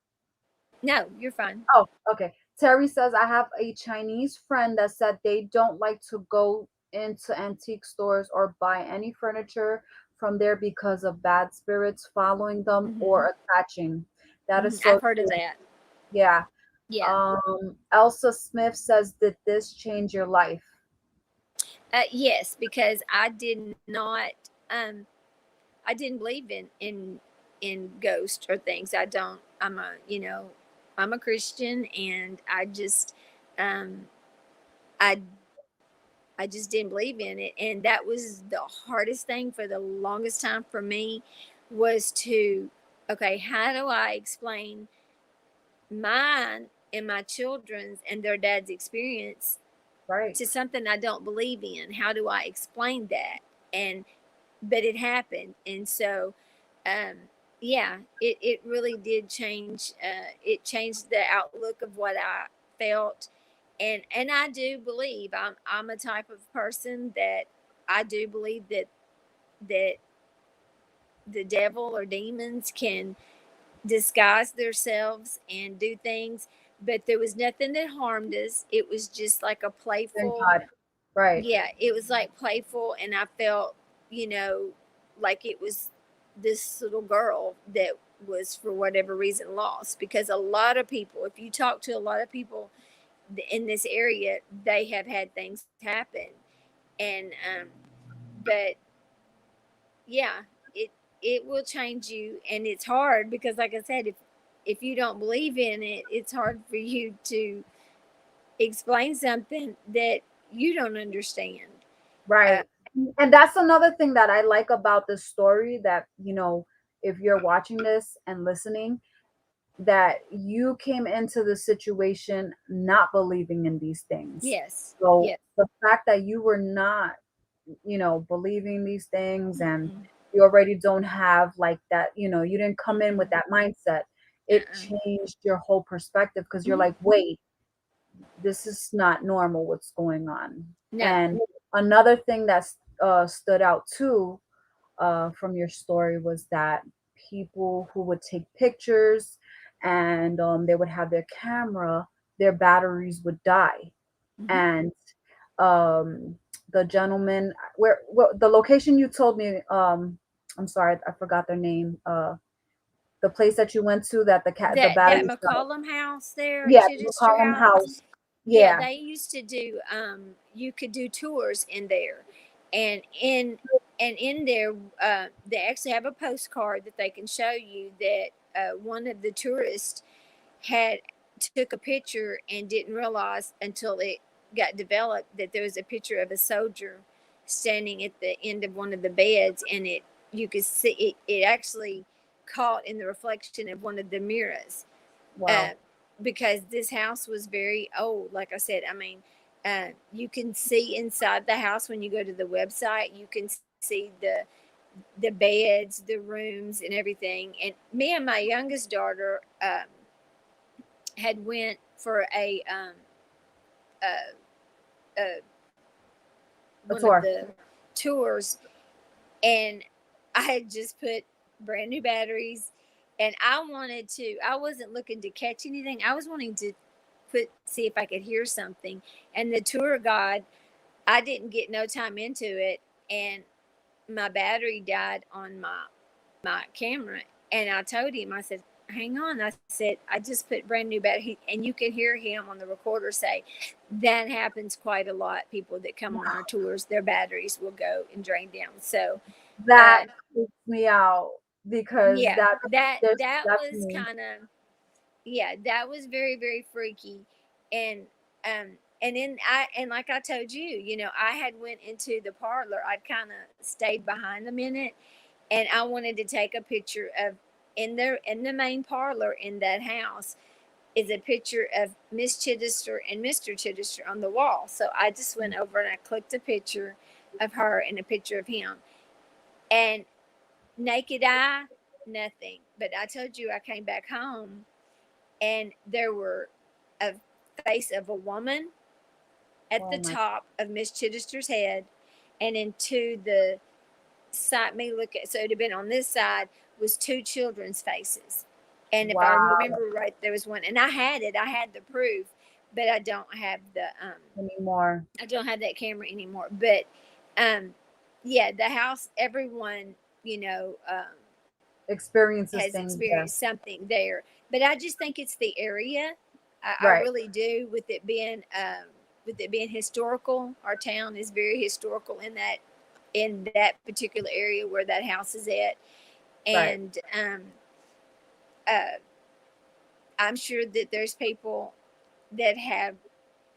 Speaker 2: no, you're fine.
Speaker 1: Oh, okay. Terry says, I have a Chinese friend that said they don't like to go into antique stores or buy any furniture from there because of bad spirits following them
Speaker 2: Hmm.
Speaker 1: or attaching. That is
Speaker 2: I've
Speaker 1: so
Speaker 2: heard of
Speaker 1: true.
Speaker 2: that.
Speaker 1: Yeah.
Speaker 2: Yeah.
Speaker 1: Elsa Smith says, did this change your life?
Speaker 2: Yes, because um, I didn't believe in ghosts or things. I don't. I'm a Christian, and I just, um, I I just didn't believe in it. And that was the hardest thing for the longest time for me, was to, okay, how do I explain mine and my children's and their dad's experience
Speaker 1: Right.
Speaker 2: to something I don't believe in? How do I explain that? And but it happened. And so yeah, it really did change. It changed the outlook of what I felt. And I do believe I'm a type of person that I do believe that the devil or demons can disguise themselves and do things, but there was nothing that harmed us. It was just like a
Speaker 1: Thank
Speaker 2: playful,
Speaker 1: God. Right.
Speaker 2: yeah, it was like playful. And I felt, you know, like it was this little girl that was for whatever reason lost. Because a lot of people, if you talk to a lot of people in this area, they have had things happen. And but yeah, it will change you. And it's hard because, like I said, if you don't believe in it, it's hard for you to explain something that you don't understand. uh,
Speaker 1: Right. And that's another thing that I like about this story, that, if you're watching this and listening, that you came into the situation not believing in these things.
Speaker 2: yes,
Speaker 1: So
Speaker 2: yes.
Speaker 1: the fact that you were not, believing these things, and
Speaker 2: Mm-mm.
Speaker 1: you already don't have like that, you didn't come in with
Speaker 2: Mm-mm.
Speaker 1: that mindset, it
Speaker 2: Uh-uh.
Speaker 1: changed your whole perspective, because you're
Speaker 2: Mhm.
Speaker 1: like, wait, this is not normal what's going on.
Speaker 2: No.
Speaker 1: And another thing that stood out too, from your story, was that people who would take pictures, and they would have their camera, their batteries would die.
Speaker 2: Hmm.
Speaker 1: And um, the gentleman, the location you told me, I'm sorry, I forgot their name. The place that you went to, that the
Speaker 2: That
Speaker 1: batteries died.
Speaker 2: McCollum House there,
Speaker 1: Yeah, the
Speaker 2: Chichester
Speaker 1: McCollum
Speaker 2: House.
Speaker 1: House.
Speaker 2: Yeah,
Speaker 1: Yeah,
Speaker 2: they used to do. You could do tours in there, and in there, they actually have a postcard that they can show you that one of the tourists had took a picture and didn't realize until it got developed that there was a picture of a soldier standing at the end of one of the beds, and it you could see it actually caught in the reflection of one of the mirrors. uh,
Speaker 1: wow.
Speaker 2: because this house was very old. Like I said, I mean, you can see inside the house when you go to the website. You can see the beds, the rooms, and everything. And me and my youngest daughter had went for uh, uh,
Speaker 1: A
Speaker 2: one of
Speaker 1: tour.
Speaker 2: the tours, and I had just put brand new batteries, and I wanted to. I wasn't looking to catch anything. I was wanting to see if I could hear something. And the tour guide, I didn't get no time into it, and my battery died on my camera. And I told him, I said, hang on. I said, I just put brand new battery. And you can hear him on the recorder say, that happens quite a lot. People that come on our tours, their batteries will go and drain down. So,
Speaker 1: That
Speaker 2: uh,
Speaker 1: freaks me out, because
Speaker 2: yeah,
Speaker 1: there's
Speaker 2: that was
Speaker 1: definitely.
Speaker 2: kind of, yeah, that was very, very freaky. And and then and like I told you, I had went into the parlor. I'd kind of stayed behind a minute, and I wanted to take a picture of, in the main parlor in that house is a picture of Miss Chittister and Mr. Chittister on the wall. So I just went over and I clicked a picture of her and a picture of him. And naked eye, nothing. But I told you I came back home, and there were a face of a woman at the
Speaker 1: Oh my.
Speaker 2: top of Miss Chittister's head, and into the side me look at, so it had been on this side was two children's faces. And if I
Speaker 1: Wow.
Speaker 2: remember right, there was one, and I had it, I had the proof, but
Speaker 1: Anymore.
Speaker 2: I don't have that camera anymore. But um yeah, the house, everyone, you know,
Speaker 1: Experiences
Speaker 2: has
Speaker 1: things
Speaker 2: experienced
Speaker 1: there.
Speaker 2: something there. But I just think it's the area. I
Speaker 1: Right.
Speaker 2: really do, with it being historical. Our town is very historical in that particular area where that house is at.
Speaker 1: Right.
Speaker 2: And uh, I'm sure that there's people that have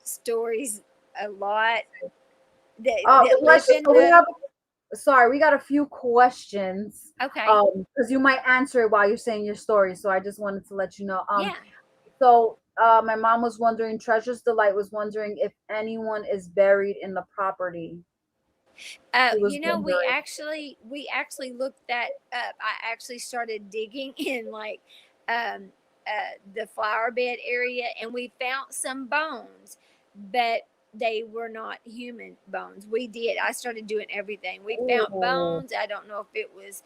Speaker 2: stories a lot that
Speaker 1: Like,
Speaker 2: lives in
Speaker 1: so we
Speaker 2: the.
Speaker 1: have, sorry, we got a few questions.
Speaker 2: Okay.
Speaker 1: Because you might answer it while you're saying your story. So I just wanted to let you know.
Speaker 2: Yeah.
Speaker 1: So my mom was wondering, Treasure's Delight was wondering if anyone is buried in the property. She was wondering.
Speaker 2: We actually looked that up. I actually started digging in like um, the flower bed area, and we found some bones, but they were not human bones. We did. I started doing everything. We found
Speaker 1: Oh,
Speaker 2: bones. I don't know if it was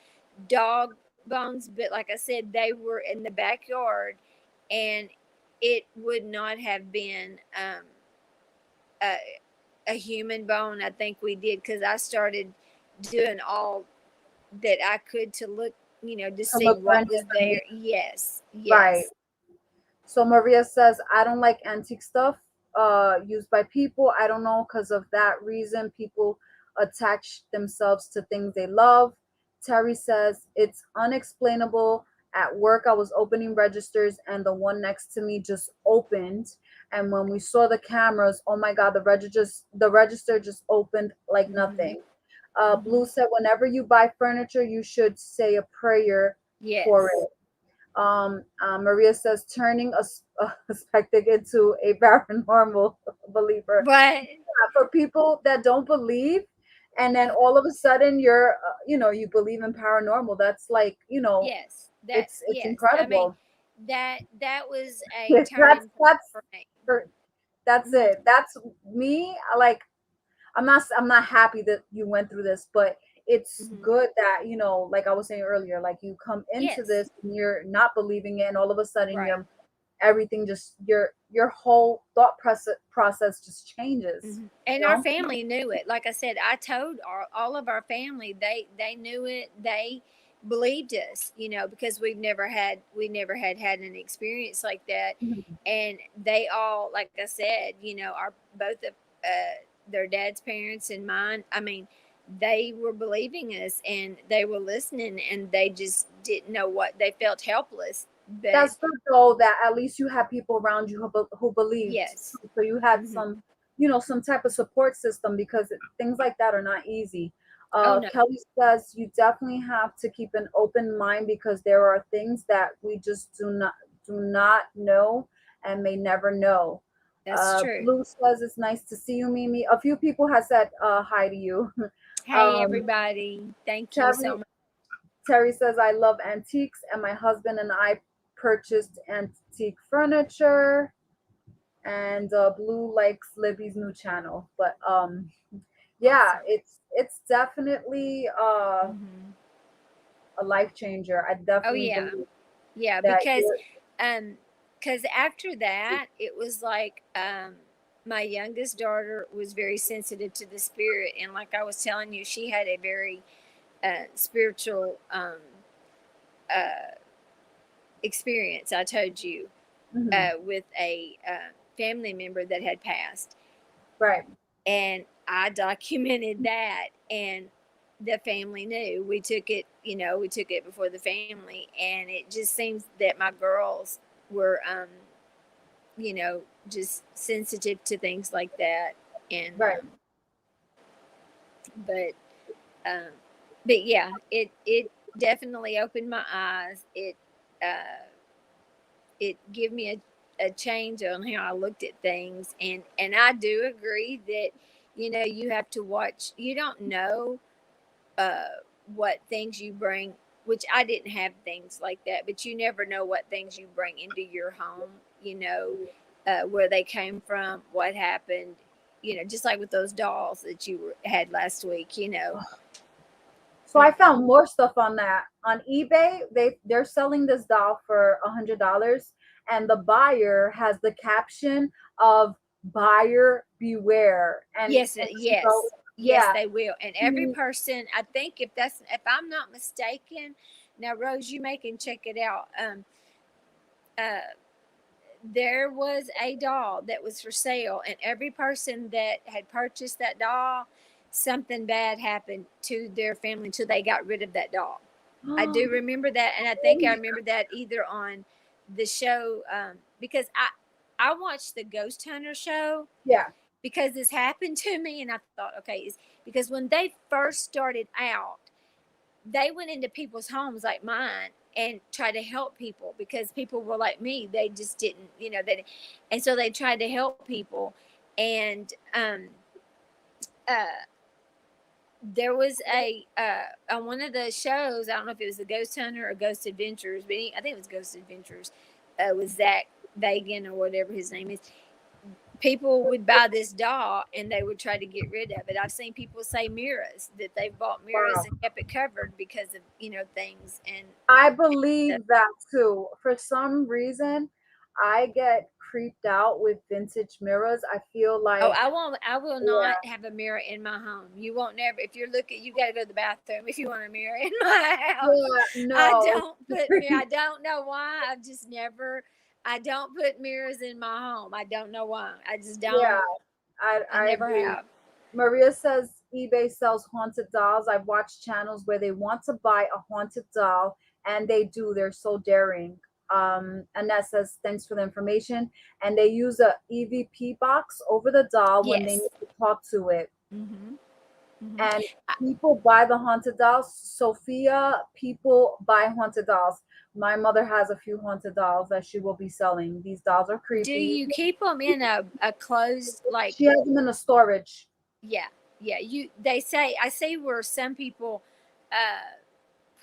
Speaker 2: dog bones, but like I said, they were in the backyard, and it would not have been a, a human bone. I think we did because I started doing all that I could to look, to
Speaker 1: to
Speaker 2: see
Speaker 1: look for
Speaker 2: what
Speaker 1: any
Speaker 2: was there.
Speaker 1: information.
Speaker 2: Yes,
Speaker 1: Right.
Speaker 2: yes.
Speaker 1: So Maria says, I don't like antique stuff used by people. I don't know, because of that reason, people attach themselves to things they love. Terry says, it's unexplainable. At work, I was opening registers and the one next to me just opened. And when we saw the cameras, oh my God, the register just opened like
Speaker 2: Hmm.
Speaker 1: nothing.
Speaker 2: Hmm.
Speaker 1: Blue said, whenever you buy furniture, you should say a prayer for
Speaker 2: Yes.
Speaker 1: it. Maria says turning a skeptic into a paranormal believer.
Speaker 2: But
Speaker 1: For people that don't believe, and then all of a sudden you believe in paranormal. That's like,
Speaker 2: yes, that
Speaker 1: it's
Speaker 2: yes. I mean,
Speaker 1: incredible.
Speaker 2: that was a
Speaker 1: Yes,
Speaker 2: turning point for me.
Speaker 1: that's
Speaker 2: Hmm.
Speaker 1: it. That's me. Like, I'm not happy that you went through this, but it's
Speaker 2: Hmm.
Speaker 1: good that, like I was saying earlier, like you come into
Speaker 2: Yes.
Speaker 1: this and you're not believing it, and all of a sudden
Speaker 2: Right.
Speaker 1: everything just your whole thought process just changes.
Speaker 2: Hmm. And
Speaker 1: You
Speaker 2: our
Speaker 1: know.
Speaker 2: family knew it. Like I said, I told all of our family. They knew it. They believed us, because we never had an experience like that,
Speaker 1: Mhm.
Speaker 2: and they all, like I said, our both of their dad's parents and mine. I mean, they were believing us and they were listening, and they just didn't know what they felt helpless. But
Speaker 1: That's good though, that at least you had people around you who believed,
Speaker 2: yes.
Speaker 1: so you had
Speaker 2: Hmm.
Speaker 1: some type of support system, because things like that are not easy.
Speaker 2: Oh no,
Speaker 1: Kelly says you definitely have to keep an open mind, because there are things that we just do not know and may never know.
Speaker 2: that's true.
Speaker 1: Blue says it's nice to see you, Mimi. A few people have said hi to you.
Speaker 2: Hey,
Speaker 1: um,
Speaker 2: everybody. Thank you so
Speaker 1: Terry
Speaker 2: much.
Speaker 1: Terry says, I love antiques, and my husband and I purchased antique furniture. And Blue likes Libby's new channel. But yeah,
Speaker 2: Awesome.
Speaker 1: it's definitely
Speaker 2: Hmm.
Speaker 1: a life changer. I
Speaker 2: Oh,
Speaker 1: definitely
Speaker 2: yeah.
Speaker 1: believe
Speaker 2: Yeah,
Speaker 1: that
Speaker 2: um, because after that, it was like, my youngest daughter was very sensitive to the spirit. And like I was telling you, she had a very spiritual uh, experience, I told you,
Speaker 1: mhm,
Speaker 2: with a family member that had passed.
Speaker 1: right.
Speaker 2: And I documented that, and the family knew. We took it before the family, and it just seems that my girls were, just sensitive to things like that. And
Speaker 1: Right.
Speaker 2: but um, but yeah, it definitely opened my eyes. It gave me a change on how I looked at things, and I do agree that you have to watch. You don't know what things you bring, which I didn't have things like that, but you never know what things you bring into your home. Where they came from, what happened. Just like with those dolls that you had last week.
Speaker 1: So I found more stuff on that on eBay. They're selling this doll for $100, and the buyer has the caption of "Buyer beware." And
Speaker 2: Yes, yes,
Speaker 1: yeah,
Speaker 2: they will. And every
Speaker 1: he-
Speaker 2: person, I think, if I'm not mistaken, now Rose, you may can check it out. Uh, there was a doll that was for sale, and every person that had purchased that doll, something bad happened to their family until they got rid of that doll. I do remember that, and I think I remember that either on the show, because I watched the Ghost Hunter show,
Speaker 1: yeah.
Speaker 2: because this happened to me, and I thought, okay, it's because when they first started out, they went into people's homes like mine and tried to help people because people were like me. They just didn't, and so they tried to help people. And uh, there was a on one of the shows. I don't know if it was the Ghost Hunter or Ghost Adventures, but I think it was Ghost Adventures. With Zach Bagan or whatever his name is. People would buy this doll and they would try to get rid of it. I've seen people say mirrors, that they've bought mirrors
Speaker 1: Wow.
Speaker 2: and kept it covered because of things.
Speaker 1: I
Speaker 2: And
Speaker 1: believe that too. For some reason, I get creeped out with vintage mirrors. I feel
Speaker 2: oh,
Speaker 1: like,
Speaker 2: I will not
Speaker 1: yeah,
Speaker 2: have a mirror in my home. You won't never. If you're looking, you got to go to the bathroom if you want a mirror in my house.
Speaker 1: yeah,
Speaker 2: I
Speaker 1: no.
Speaker 2: don't put mirror. I don't know why. I've just never. I don't put mirrors in my home. I don't know why. I just
Speaker 1: Yeah,
Speaker 2: don't. I
Speaker 1: I
Speaker 2: never
Speaker 1: agree.
Speaker 2: have.
Speaker 1: Maria says eBay sells haunted dolls. I've watched channels where they want to buy a haunted doll, and they do. They're so daring. Annette says thanks for the information, and they use a EVP box over the doll when they
Speaker 2: Yes.
Speaker 1: need to talk to it.
Speaker 2: Mm-hmm. Mm-hmm.
Speaker 1: And people buy the haunted dolls. Sophia, people buy haunted dolls. My mother has a few haunted dolls that she will be selling. These dolls are
Speaker 2: Do
Speaker 1: creepy.
Speaker 2: you keep them in a closed, like,
Speaker 1: She has them in a storage.
Speaker 2: yeah, yeah, they say, I see where some people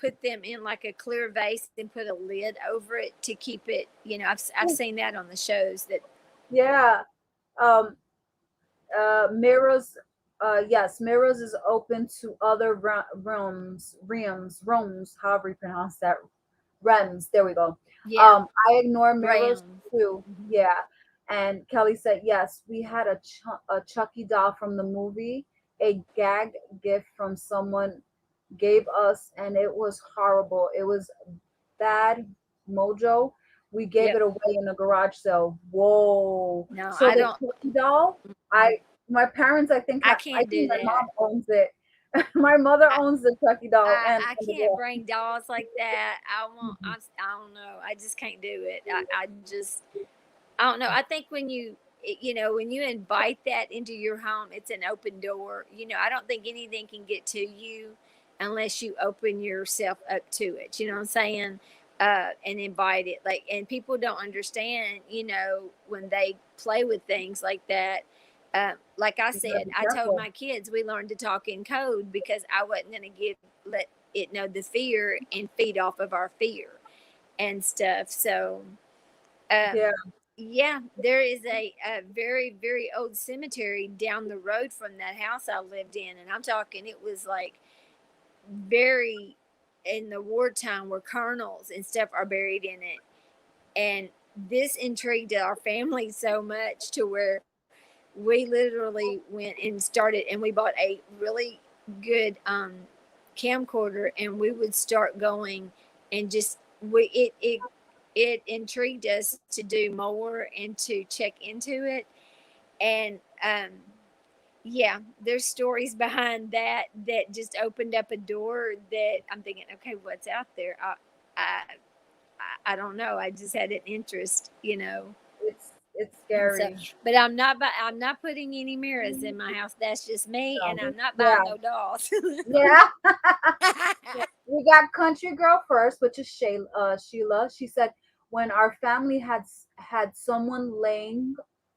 Speaker 2: put them in like a clear vase and put a lid over it to keep it, I've seen that on the shows that.
Speaker 1: Yeah. Um, Mirrors, yes, Mirrors is open to other rooms, however you pronounce that. Rems, there we go.
Speaker 2: Yeah,
Speaker 1: I ignore Mirrors
Speaker 2: round.
Speaker 1: too.
Speaker 2: Mm-hmm.
Speaker 1: Yeah. And Kelly said, yes, we had a Chucky doll from the movie, a gag gift from someone gave us, and it was horrible. It was bad mojo. We gave
Speaker 2: Yep.
Speaker 1: it away in a garage sale. Whoa.
Speaker 2: No,
Speaker 1: So
Speaker 2: I
Speaker 1: the
Speaker 2: don't.
Speaker 1: Chucky doll,
Speaker 2: Mhm.
Speaker 1: my parents,
Speaker 2: I
Speaker 1: I
Speaker 2: can't
Speaker 1: think
Speaker 2: do
Speaker 1: my
Speaker 2: that.
Speaker 1: mom owns it. My mother
Speaker 2: I,
Speaker 1: owns the Chucky doll
Speaker 2: I
Speaker 1: and the
Speaker 2: can't
Speaker 1: doll.
Speaker 2: bring dolls like that. I won't.
Speaker 1: Mhm.
Speaker 2: I don't know. I just can't do it. I just. I don't know. I think when when you invite that into your home, it's an open door. I don't think anything can get to you unless you open yourself up to it. You know what I'm saying? And invite it. Like, and people don't understand. When they play with things like that. Like I
Speaker 1: You gotta
Speaker 2: said,
Speaker 1: be
Speaker 2: I told
Speaker 1: careful.
Speaker 2: my kids we learned to talk in code because I wasn't going to let it know the fear and feed off of our fear and stuff. So um,
Speaker 1: Yeah.
Speaker 2: yeah, there is a very, very old cemetery down the road from that house I lived in. And I'm talking, it was like very in the wartime where colonels and stuff are buried in it. And this intrigued our family so much to where we literally went and started, and we bought a really good camcorder, and we would start going and just it intrigued us to do more and to check into it. And yeah, there's stories behind that just opened up a door that I'm thinking, okay, what's out there? I I don't know. I just had an interest.
Speaker 1: It's
Speaker 2: And so,
Speaker 1: scary.
Speaker 2: but I'm not putting any mirrors in my house. That's just me, and I'm not buying
Speaker 1: Yeah.
Speaker 2: no dolls.
Speaker 1: Yeah. We got Country Girl first, which is Sheila. She said when our family had someone laying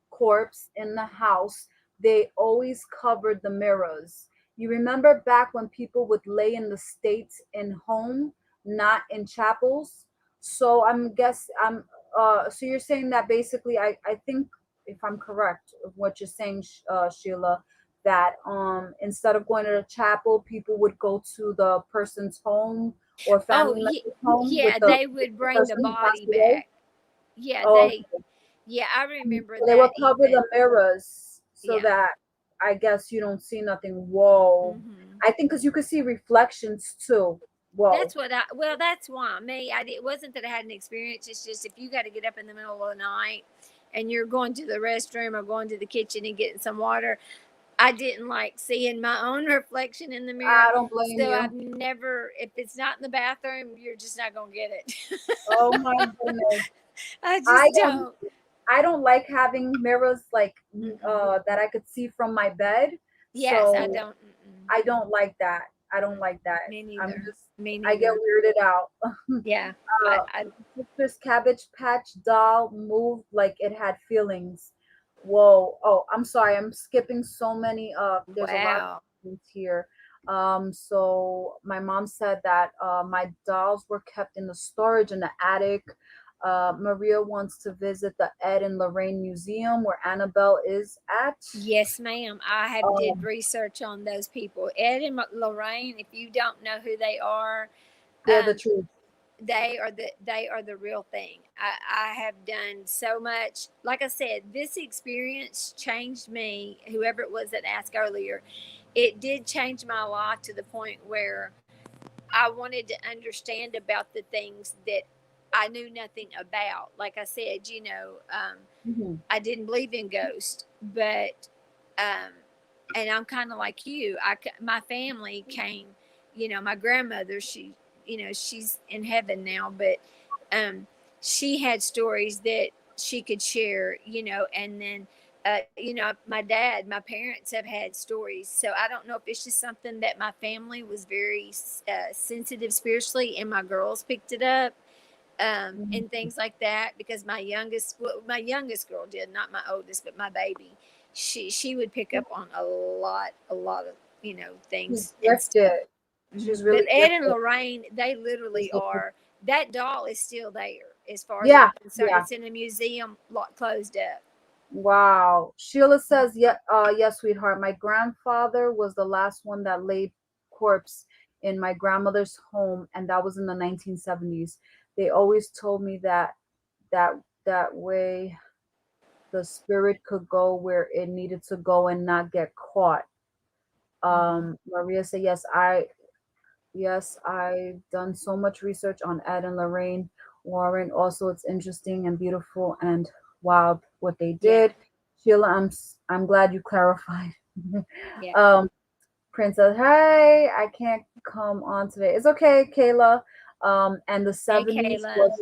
Speaker 1: corpse in the house, they always covered the mirrors. You remember back when people would lay in the states in home, not in chapels. So so you're saying that basically I think if I'm correct of what you're saying, Sheila, that instead of going to the chapel, people would go to the person's home or
Speaker 2: Oh
Speaker 1: family member's home with
Speaker 2: yeah, they would
Speaker 1: the
Speaker 2: bring the
Speaker 1: person who passed
Speaker 2: body
Speaker 1: away.
Speaker 2: back. Yeah,
Speaker 1: Oh,
Speaker 2: yeah, I remember
Speaker 1: so they
Speaker 2: that
Speaker 1: would cover
Speaker 2: even.
Speaker 1: the mirrors so
Speaker 2: Yeah.
Speaker 1: that I guess you don't see nothing. Whoa.
Speaker 2: Hmm.
Speaker 1: I think because you could see reflections too. Whoa.
Speaker 2: That's why me. It wasn't that I had an experience. It's just if you got to get up in the middle of the night and you're going to the restroom or going to the kitchen and getting some water, I didn't like seeing my own reflection in the mirror.
Speaker 1: I don't blame
Speaker 2: So I've
Speaker 1: you.
Speaker 2: never, if it's not in the bathroom, you're just not going to get it.
Speaker 1: Oh my goodness.
Speaker 2: I
Speaker 1: I
Speaker 2: just
Speaker 1: am
Speaker 2: don't.
Speaker 1: I don't like having mirrors like
Speaker 2: Mm-mm.
Speaker 1: that I could see from my bed.
Speaker 2: Yes, I
Speaker 1: So
Speaker 2: don't. Mm-mm.
Speaker 1: I don't like that. I don't
Speaker 2: Mm.
Speaker 1: like that.
Speaker 2: Me
Speaker 1: I'm
Speaker 2: neither.
Speaker 1: just
Speaker 2: Me
Speaker 1: I get
Speaker 2: neither.
Speaker 1: weirded out.
Speaker 2: Yeah.
Speaker 1: uh,
Speaker 2: I
Speaker 1: sister's Cabbage Patch doll moved like it had feelings. Whoa. Oh, I'm sorry. I'm skipping so many. There's a lot of
Speaker 2: wow.
Speaker 1: things here. So my mom said that my dolls were kept in the storage in the attic. Maria wants to visit the Ed and Lorraine Museum where Annabelle is at.
Speaker 2: Yes, ma'am. I have did
Speaker 1: Um,
Speaker 2: research on those people. Ed and Lorraine. If you don't know who they are,
Speaker 1: they're the
Speaker 2: um,
Speaker 1: truth.
Speaker 2: they are the real thing. I have done so much. Like I said, this experience changed me. Whoever it was that asked earlier, it did change my life to the point where I wanted to understand about the things that I knew nothing about. Like I said,
Speaker 1: Mhm.
Speaker 2: I didn't believe in ghosts, but um, and I'm kind of like you. My family came, my grandmother. She's in heaven now, but um, she had stories that she could share, and then. My dad, my parents have had stories. So I don't know if it's just something that my family was very sensitive spiritually, and my girls picked it up, and
Speaker 1: Mhm.
Speaker 2: things like that, because my youngest girl did, not my oldest, but my baby, she would pick up on a lot of
Speaker 1: She's
Speaker 2: things and
Speaker 1: gifted.
Speaker 2: stuff.
Speaker 1: She's
Speaker 2: But
Speaker 1: really
Speaker 2: Ed and
Speaker 1: gifted.
Speaker 2: Lorraine, they
Speaker 1: She's
Speaker 2: literally
Speaker 1: the-
Speaker 2: are. That doll is still there, as far as I'm
Speaker 1: Yeah,
Speaker 2: concerned.
Speaker 1: yeah.
Speaker 2: It's in a museum, closed up.
Speaker 1: Wow. Sheila says, yeah, yes, sweetheart. My grandfather was the last one that laid corpse in my grandmother's home, and that was in the 1970s. They always told me that that way the spirit could go where it needed to go and not get caught.
Speaker 2: Mm-hmm.
Speaker 1: Maria said, yes, I've done so much research on Ed and Lorraine Warren. Also, it's interesting and beautiful and wild what they
Speaker 2: Yeah,
Speaker 1: did. Sheila, I'm glad you clarified.
Speaker 2: yeah.
Speaker 1: um, Princess, hey, I can't come on today. It's okay, Kayla. And the
Speaker 2: Hey,
Speaker 1: 70s
Speaker 2: Kayla.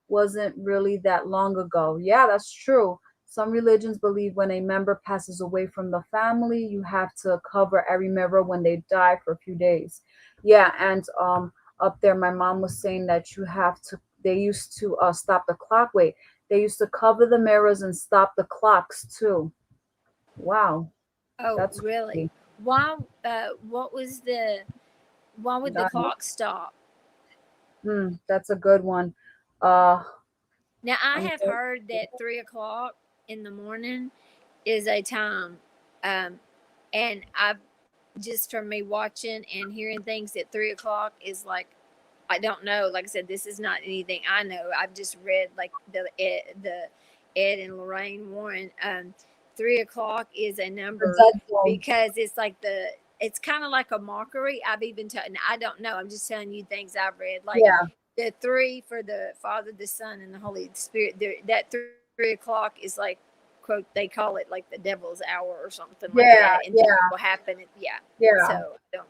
Speaker 1: wasn't really that long ago. Yeah, that's true. Some religions believe when a member passes away from the family, you have to cover every member when they die for a few days. Yeah, and up there, my mom was saying that you have to. They used to stop the clock. Wait, they used to cover the mirrors and stop the clocks too. Wow,
Speaker 2: Oh,
Speaker 1: that's
Speaker 2: really?
Speaker 1: crazy.
Speaker 2: Why? Why would the
Speaker 1: That-
Speaker 2: clock stop?
Speaker 1: that's a good one. Uh,
Speaker 2: Now, I
Speaker 1: I'm
Speaker 2: have heard that 3 o'clock in the morning is a time, um, and I've just from me watching and hearing things at 3 o'clock is like, I don't know. Like I said, this is not anything I know. I've just read like the Ed and Lorraine Warren. 3 o'clock is a
Speaker 1: the
Speaker 2: number
Speaker 1: dead zone.
Speaker 2: because it's kind of like a mockery. I've even I don't know. I'm just telling you things I've read. Like
Speaker 1: Yeah,
Speaker 2: the three for the Father, the Son, and the Holy Spirit. That 3 o'clock is like, quote, they call it like the devil's hour or something like that,
Speaker 1: yeah,
Speaker 2: and things will
Speaker 1: yeah,
Speaker 2: happen. Yeah.
Speaker 1: yeah.
Speaker 2: So I don't.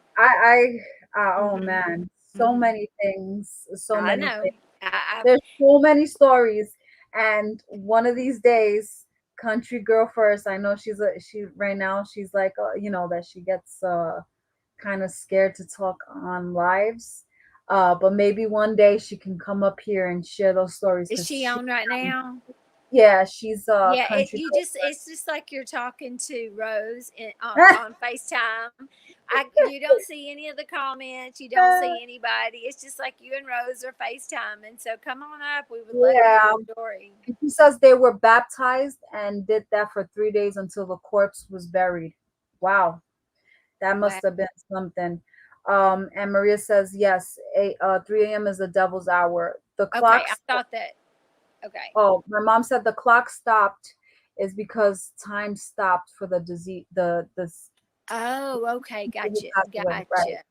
Speaker 1: Oh
Speaker 2: Mm-hmm.
Speaker 1: man, so
Speaker 2: Mm-hmm.
Speaker 1: many things, so
Speaker 2: I
Speaker 1: many
Speaker 2: know.
Speaker 1: things. There's so many stories, and one of these days, country girl first. I know she right now. She's like, that she gets kind of scared to talk on lives. But maybe one day she can come up here and share those stories
Speaker 2: Is
Speaker 1: because
Speaker 2: she on right now?
Speaker 1: yeah, she's a
Speaker 2: Yeah,
Speaker 1: country
Speaker 2: it's just like you're talking to Rose
Speaker 1: girl.
Speaker 2: on FaceTime. You don't see any of the comments, you don't see anybody. It's just like you and Rose are FaceTiming. So come on up. We would love to hear
Speaker 1: Yeah,
Speaker 2: your story.
Speaker 1: he says they were baptized and did that for 3 days until the corpse was buried. Wow, that
Speaker 2: Wow.
Speaker 1: must have been something. And Maria says yes, 3 a.m. is the devil's hour. The
Speaker 2: Okay,
Speaker 1: clock.
Speaker 2: I thought that. Okay.
Speaker 1: Oh, my mom said the clock stopped is because time stopped for the disease. The
Speaker 2: Oh, okay.
Speaker 1: people who
Speaker 2: Gotcha.
Speaker 1: passed away. Right.
Speaker 2: Gotcha.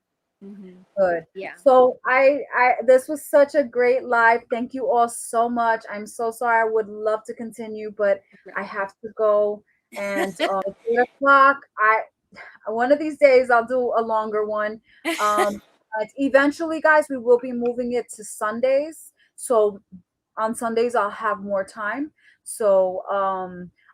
Speaker 2: Mm-hmm.
Speaker 1: Good.
Speaker 2: Yeah.
Speaker 1: So I this was such a great live. Thank you all so much. I'm so sorry. I would love to continue, but I have to go. And it's 8 o'clock. One of these days I'll do a longer one. But eventually, guys, we will be moving it to Sundays. So on Sundays I'll have more time. So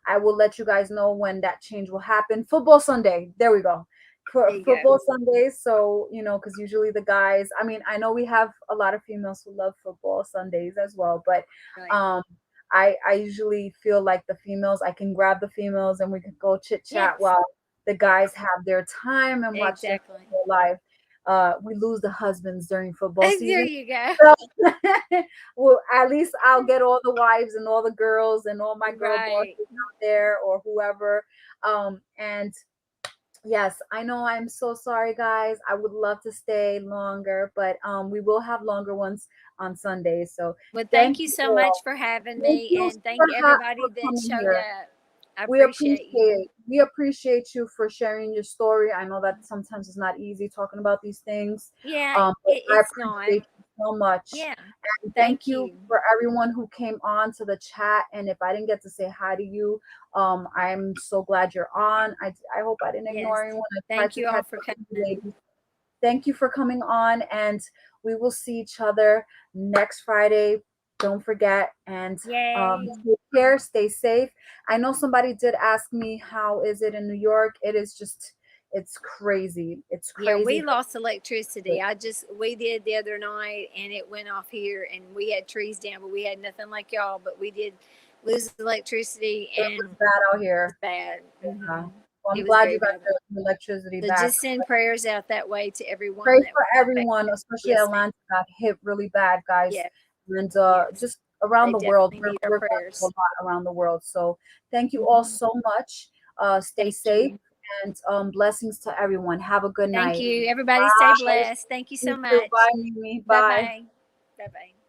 Speaker 1: I will let you guys know when that change will happen. Football Sunday. There we go. For
Speaker 2: There you go.
Speaker 1: football Sundays. So, because usually the guys, I mean, I know we have a lot of females who love football Sundays as well, but
Speaker 2: Right.
Speaker 1: um I usually feel like the females, I can grab the females and we could go chit chat
Speaker 2: Yes.
Speaker 1: while the
Speaker 2: Yes.
Speaker 1: guys have their time and watch their
Speaker 2: Exactly.
Speaker 1: football live. We lose the husbands during football
Speaker 2: There
Speaker 1: season.
Speaker 2: you go.
Speaker 1: So, well, at least I'll get all the wives and all the girls and all my girl bosses
Speaker 2: Right.
Speaker 1: out there or whoever. And yes, I know, I'm so sorry, guys. I would love to stay longer, but we will have longer ones on Sundays. So
Speaker 2: Well,
Speaker 1: thank
Speaker 2: thank you
Speaker 1: you
Speaker 2: so much
Speaker 1: all.
Speaker 2: for having
Speaker 1: Thank
Speaker 2: me,
Speaker 1: you
Speaker 2: and thank
Speaker 1: for
Speaker 2: everybody that
Speaker 1: coming
Speaker 2: showed
Speaker 1: here.
Speaker 2: up. I
Speaker 1: We
Speaker 2: appreciate you.
Speaker 1: appreciate you for sharing your story. I know that sometimes it's not easy talking about these things,
Speaker 2: Yeah,
Speaker 1: but I
Speaker 2: it's not.
Speaker 1: appreciate you so much.
Speaker 2: Yeah.
Speaker 1: And thank
Speaker 2: Thank
Speaker 1: you
Speaker 2: you.
Speaker 1: for everyone who came on to the chat. And if I didn't get to say hi to you, I'm so glad you're on. I hope I didn't
Speaker 2: Yes.
Speaker 1: ignore anyone. I tried
Speaker 2: Thank
Speaker 1: to
Speaker 2: you all
Speaker 1: catch
Speaker 2: for
Speaker 1: up with you
Speaker 2: coming.
Speaker 1: ladies. Thank you for coming on, and we will see each other next Friday. Don't forget, and
Speaker 2: Yay.
Speaker 1: take care, stay safe. I know somebody did ask me how is it in New York. It is just, it's crazy. It's
Speaker 2: Yeah, we
Speaker 1: crazy.
Speaker 2: lost electricity. We did the other night, and it went off here, and we had trees down, but we had nothing like y'all. But we did lose electricity,
Speaker 1: It
Speaker 2: and
Speaker 1: was bad out
Speaker 2: it was
Speaker 1: here.
Speaker 2: bad.
Speaker 1: Yeah. Well,
Speaker 2: It
Speaker 1: I'm
Speaker 2: was
Speaker 1: glad
Speaker 2: very
Speaker 1: you got
Speaker 2: bad.
Speaker 1: the electricity
Speaker 2: So
Speaker 1: back.
Speaker 2: just send prayers out that way to everyone
Speaker 1: Pray
Speaker 2: that
Speaker 1: for
Speaker 2: was
Speaker 1: everyone,
Speaker 2: affected.
Speaker 1: especially
Speaker 2: Yes, ma'am.
Speaker 1: Atlanta got hit really bad, guys,
Speaker 2: Yes,
Speaker 1: and
Speaker 2: yes.
Speaker 1: just around
Speaker 2: They
Speaker 1: the world.
Speaker 2: definitely
Speaker 1: We're
Speaker 2: need our
Speaker 1: we're going through
Speaker 2: prayers.
Speaker 1: a lot around the world. So thank you all
Speaker 2: Mhm.
Speaker 1: so much. Stay
Speaker 2: Thank
Speaker 1: safe,
Speaker 2: you.
Speaker 1: and blessings to everyone. Have a good
Speaker 2: Thank
Speaker 1: night.
Speaker 2: you. Everybody stay
Speaker 1: Bye.
Speaker 2: blessed. Thank you
Speaker 1: You
Speaker 2: so
Speaker 1: too.
Speaker 2: much.
Speaker 1: Bye, Mimi.
Speaker 2: Bye
Speaker 1: Bye.
Speaker 2: bye. Bye bye.